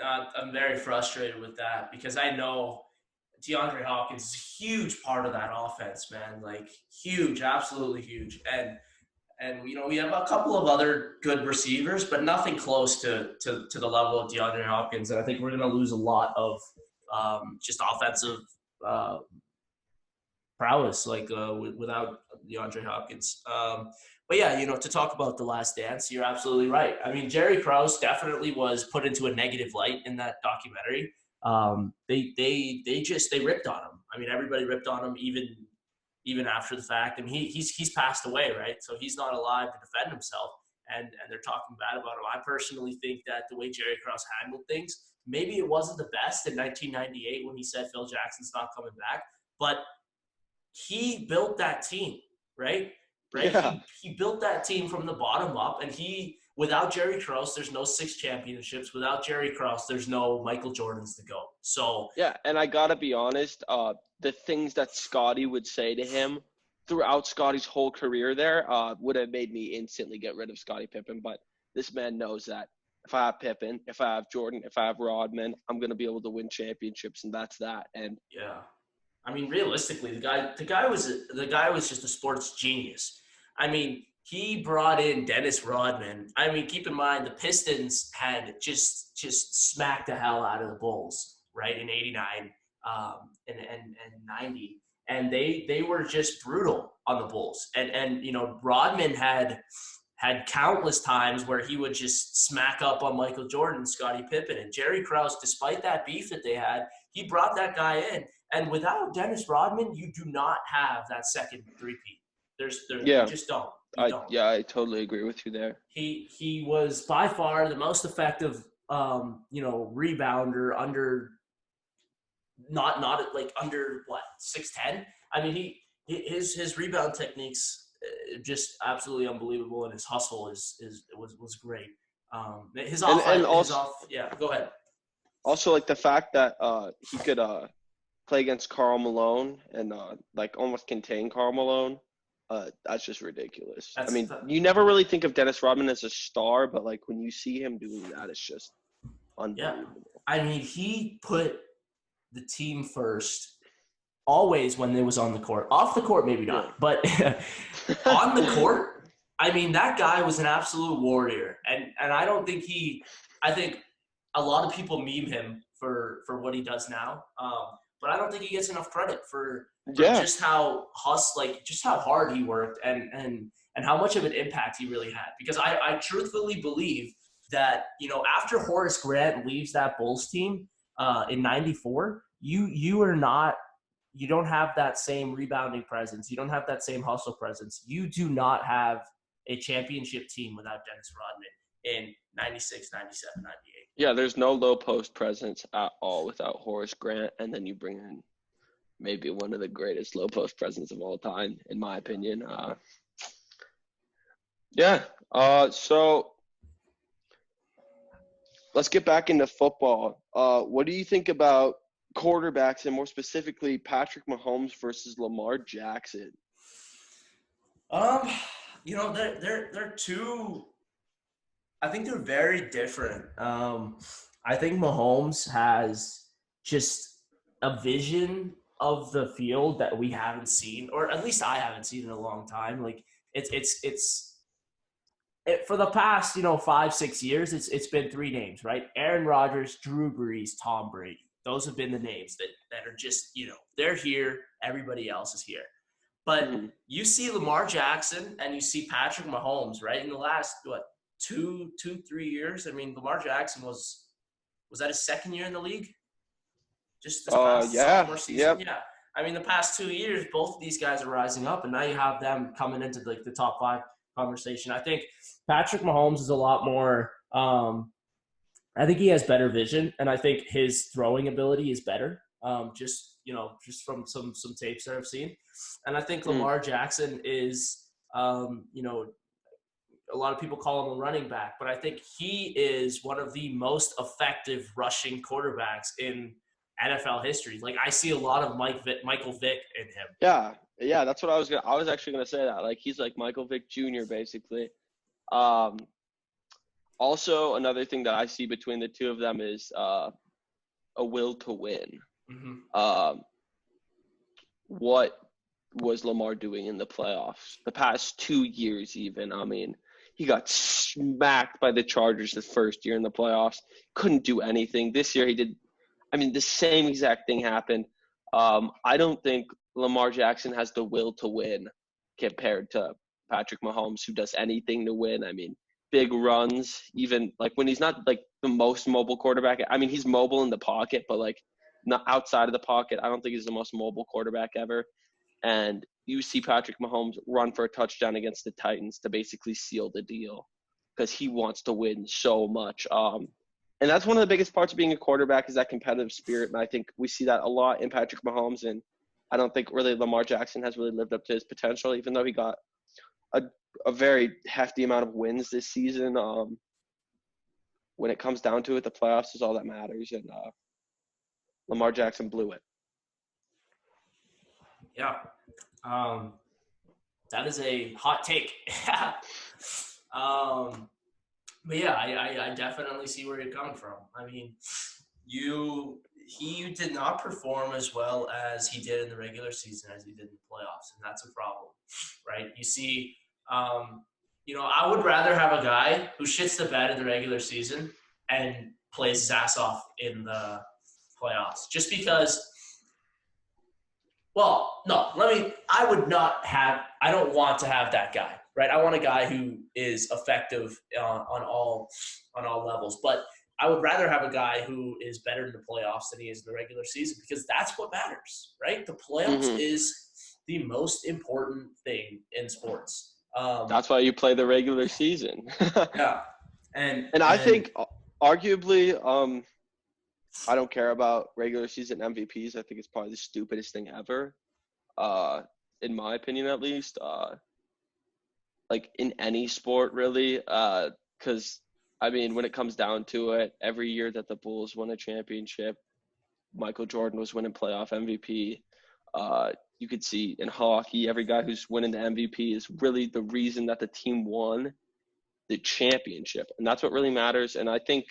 I'm very frustrated with that because I know DeAndre Hopkins is a huge part of that offense, man. Like huge, absolutely huge. And you know, we have a couple of other good receivers, but nothing close to the level of DeAndre Hopkins. And I think we're going to lose a lot of just offensive prowess, like without DeAndre Hopkins. But yeah, you know, to talk about The Last Dance, you're absolutely right. I mean, Jerry Krause definitely was put into a negative light in that documentary. They ripped on him. I mean, everybody ripped on him, even after the fact. I mean, he's passed away, right? So he's not alive to defend himself, and they're talking bad about him. I personally think that the way Jerry Krause handled things, maybe it wasn't the best in 1998 when he said Phil Jackson's not coming back, but he built that team, right? Yeah. He built that team from the bottom up, and without Jerry Krause, there's no 6 championships. Without Jerry Krause, there's no Michael Jordans to go. So yeah, and I gotta be honest, the things that Scotty would say to him throughout Scotty's whole career there would have made me instantly get rid of Scottie Pippen. But this man knows that if I have Pippen, if I have Jordan, if I have Rodman, I'm gonna be able to win championships, and that's that. And yeah, I mean, realistically, the guy was just a sports genius. I mean, he brought in Dennis Rodman. I mean, keep in mind the Pistons had just smacked the hell out of the Bulls, right, in '89 and '90, and they were just brutal on the Bulls. And you know, Rodman had countless times where he would just smack up on Michael Jordan, Scottie Pippen, and Jerry Krause. Despite that beef that they had, he brought that guy in. And without Dennis Rodman, you do not have that second three-peat. You just don't. Yeah, I totally agree with you there. He was by far the most effective, rebounder under under what 6'10". I mean, his rebound techniques just absolutely unbelievable, and his hustle was great. His offense, go ahead. Also, like the fact that he could play against Karl Malone and like almost contain Karl Malone. That's just ridiculous. You never really think of Dennis Rodman as a star, but like when you see him doing that, it's just unbelievable. Yeah. I mean, he put the team first always when they was on the court. Off the court, maybe not, but on the court, I mean, that guy was an absolute warrior. And I don't think I think a lot of people meme him for what he does now. But I don't think he gets enough credit for just how hard he worked and how much of an impact he really had. Because I truthfully believe that, you know, after Horace Grant leaves that Bulls team in '94, you don't have that same rebounding presence. You don't have that same hustle presence. You do not have a championship team without Dennis Rodman in '96, '97, '98. Yeah, there's no low post presence at all without Horace Grant, and then you bring in maybe one of the greatest low post presence of all time, in my opinion. So let's get back into football. What do you think about quarterbacks, and more specifically Patrick Mahomes versus Lamar Jackson? You know, they're two. I think they're very different. I think Mahomes has just a vision of the field that we haven't seen, or at least I haven't seen in a long time. Like it's for the past 5-6 years. It's been 3 names, right? Aaron Rodgers, Drew Brees, Tom Brady. Those have been the names that are just they're here. Everybody else is here. But you see Lamar Jackson and you see Patrick Mahomes, right? In the last 2-3 years. I mean, Lamar Jackson was that his second year in the league? Just this past sophomore season? Yep. Yeah. I mean, the past 2 years, both of these guys are rising up, and now you have them coming into the top 5 conversation. I think Patrick Mahomes is a lot more I think he has better vision, and I think his throwing ability is better. Just from some tapes that I've seen. And I think Lamar Jackson is You know, a lot of people call him a running back, but I think he is one of the most effective rushing quarterbacks in NFL history. Like, I see a lot of Michael Vick in him. Yeah, that's what I was actually gonna say that. Like, he's like Michael Vick Jr. basically. Um, Also, another thing that I see between the two of them is a will to win. Mm-hmm. What was Lamar doing in the playoffs? The past 2 years even. I mean, he got smacked by the Chargers the first year in the playoffs. Couldn't do anything. This year he did. I mean, the same exact thing happened. I don't think Lamar Jackson has the will to win compared to Patrick Mahomes, who does anything to win. I mean, big runs, even like when he's not like the most mobile quarterback. I mean, he's mobile in the pocket, but like not outside of the pocket. I don't think he's the most mobile quarterback ever. And you see Patrick Mahomes run for a touchdown against the Titans to basically seal the deal because he wants to win so much. And that's one of the biggest parts of being a quarterback is that competitive spirit. And I think we see that a lot in Patrick Mahomes. And I don't think really Lamar Jackson has really lived up to his potential, even though he got a very hefty amount of wins this season. When it comes down to it, the playoffs is all that matters. And Lamar Jackson blew it. Yeah. That is a hot take. But yeah, I definitely see where you're coming from. I mean, he did not perform as well as he did in the regular season as he did in the playoffs, and that's a problem, right? You see, I would rather have a guy who shits the bed in the regular season and plays his ass off in the playoffs, just because. Well, no, I don't want to have that guy, right? I want a guy who is effective on all levels, but I would rather have a guy who is better in the playoffs than he is in the regular season, because that's what matters, right? The playoffs is the most important thing in sports. That's why you play the regular season. Yeah. And I think arguably, I don't care about regular season MVPs. I think it's probably the stupidest thing ever, in my opinion at least. Like in any sport really, because I mean, when it comes down to it, every year that the Bulls won a championship, Michael Jordan was winning playoff MVP. You could see in hockey, every guy who's winning the MVP is really the reason that the team won the championship, and that's what really matters. And I think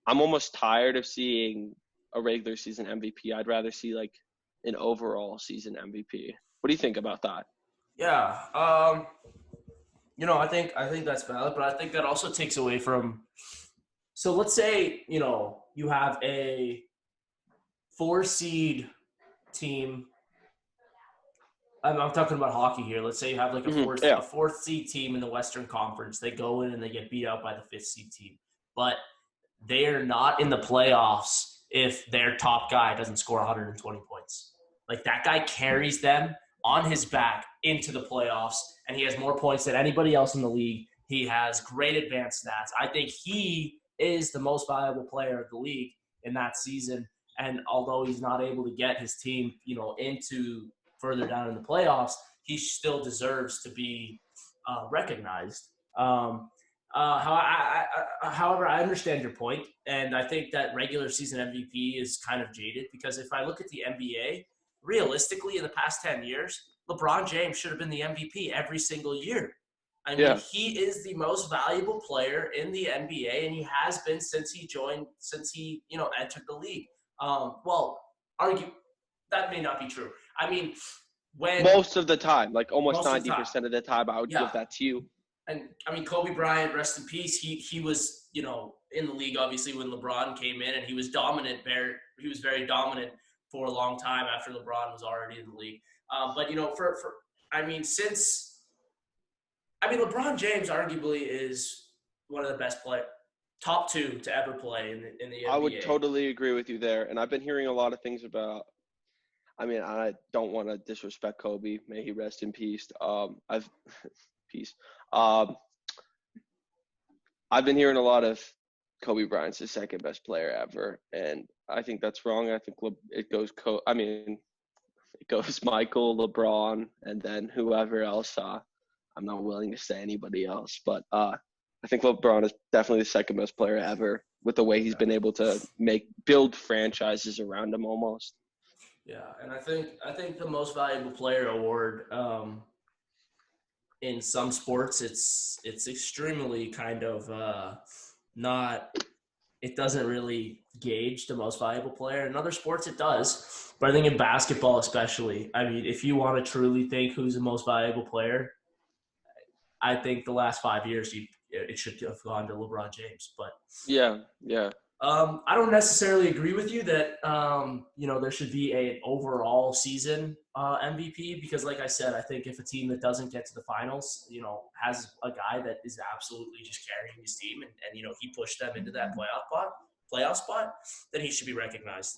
I'm almost tired of seeing a regular season MVP. I'd rather see like an overall season MVP. What do you think about that? Yeah. I think that's valid, but I think that also takes away from. So let's say, you have a 4-seed team. I'm talking about hockey here. Let's say you have like a fourth seed team in the Western Conference. They go in and they get beat out by the 5th seed team, but they are not in the playoffs if their top guy doesn't score 120 points. Like, that guy carries them on his back into the playoffs, and he has more points than anybody else in the league. He has great advanced stats. I think he is the most valuable player of the league in that season. And although he's not able to get his team, into further down in the playoffs, he still deserves to be recognized. However, I understand your point, and I think that regular season MVP is kind of jaded, because if I look at the NBA, realistically, in the past 10 years, LeBron James should have been the MVP every single year. I mean, he is the most valuable player in the NBA, and he has been since he entered the league. Argue that may not be true. I mean, most of the time, like almost 90% of the time, I would give that to you. And I mean, Kobe Bryant, rest in peace. He was, in the league obviously when LeBron came in, and he was dominant. He was very dominant for a long time after LeBron was already in the league. But LeBron James arguably is one of the best top 2 to ever play in the NBA. I would totally agree with you there. And I've been hearing a lot of things about. I mean, I don't want to disrespect Kobe. May he rest in peace. Peace. I've been hearing a lot of Kobe Bryant's the second best player ever, and I think that's wrong. I think it goes Michael, LeBron, and then whoever else. I'm not willing to say anybody else, but I think LeBron is definitely the second best player ever with the way he's been able to build franchises around him almost. Yeah, and I think the most valuable player award in some sports it's extremely kind of not it doesn't really gauge the most valuable player. In other sports it does, but I think in basketball especially, I mean, if you want to truly think who's the most valuable player, I think the last 5 years it should have gone to LeBron James. But Yeah. I don't necessarily agree with you that there should be an overall season MVP, because, like I said, I think if a team that doesn't get to the finals, has a guy that is absolutely just carrying his team, and he pushed them into that playoff spot, then he should be recognized.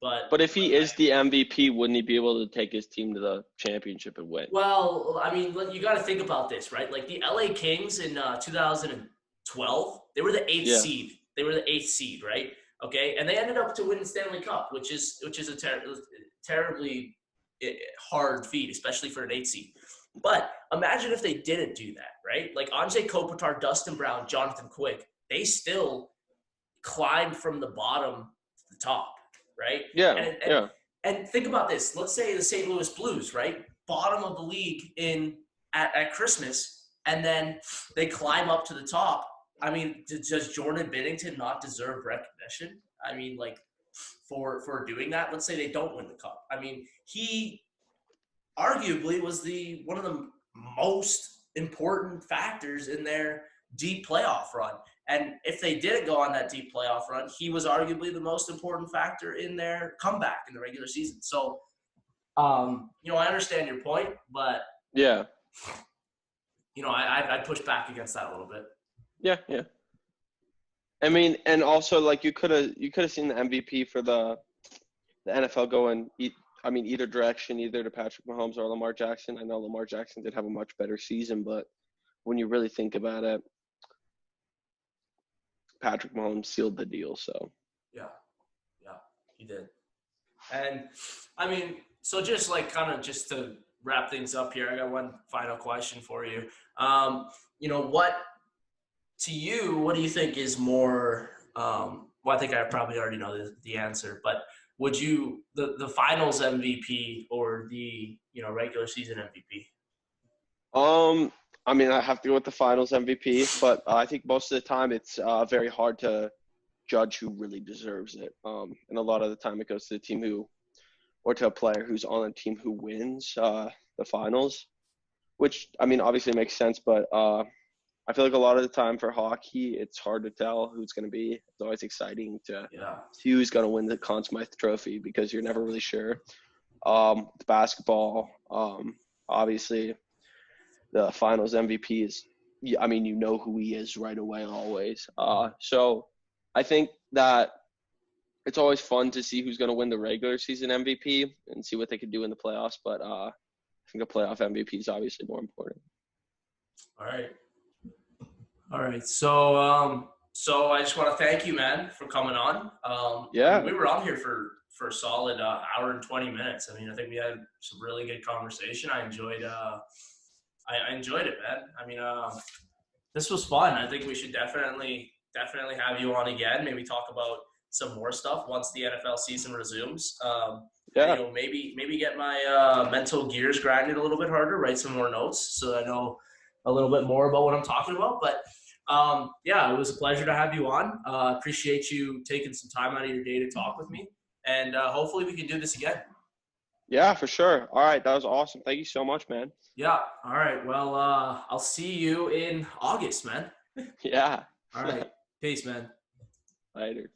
But if he is the MVP, wouldn't he be able to take his team to the championship and win? Well, I mean, you got to think about this, right? Like the LA Kings in 2012, they were the eighth seed. They were the eighth seed, right? Okay, and they ended up to win the Stanley Cup, which is a terribly hard feat, especially for an eighth seed. But imagine if they didn't do that, right? Like Anze Kopitar, Dustin Brown, Jonathan Quick, they still climbed from the bottom to the top, right? Yeah. And think about this. Let's say the St. Louis Blues, right? Bottom of the league at Christmas, and then they climb up to the top. I mean, does Jordan Binnington not deserve recognition? I mean, like, for doing that, let's say they don't win the cup. I mean, he arguably was one of the most important factors in their deep playoff run. And if they didn't go on that deep playoff run, he was arguably the most important factor in their comeback in the regular season. So, I understand your point, but yeah, I'd push back against that a little bit. Yeah. I mean, and also like you could have seen the MVP for the NFL going either direction, either to Patrick Mahomes or Lamar Jackson. I know Lamar Jackson did have a much better season, but when you really think about it, Patrick Mahomes sealed the deal. So yeah, he did. And I mean, so just like kind of just to wrap things up here, I got one final question for you. What do you think is more, I think I probably already know the answer, but would you, the finals MVP or the, regular season MVP? I mean, I have to go with the finals MVP, but I think most of the time it's very hard to judge who really deserves it. And a lot of the time it goes to the team or to a player who's on a team who wins the finals, which, I mean, obviously makes sense, but I feel like a lot of the time for hockey, it's hard to tell who's going to be. It's always exciting to see who's going to win the Conn Smythe Trophy because you're never really sure. With basketball, obviously, the finals MVP is, I mean, you know who he is right away always. So I think that it's always fun to see who's going to win the regular season MVP and see what they can do in the playoffs. But I think a playoff MVP is obviously more important. All right. So I just want to thank you, man, for coming on. We were on here for a solid hour and 20 minutes. I mean, I think we had some really good conversation. I enjoyed it, man. I mean, this was fun. I think we should definitely have you on again. Maybe talk about some more stuff once the NFL season resumes. Maybe get my mental gears grinded a little bit harder, write some more notes so that I know a little bit more about what I'm talking about. But it was a pleasure to have you on. Appreciate you taking some time out of your day to talk with me. And hopefully we can do this again. Yeah, for sure. All right. That was awesome. Thank you so much, man. Yeah. All right. Well, I'll see you in August, man. Yeah. All right. Peace, man. Later.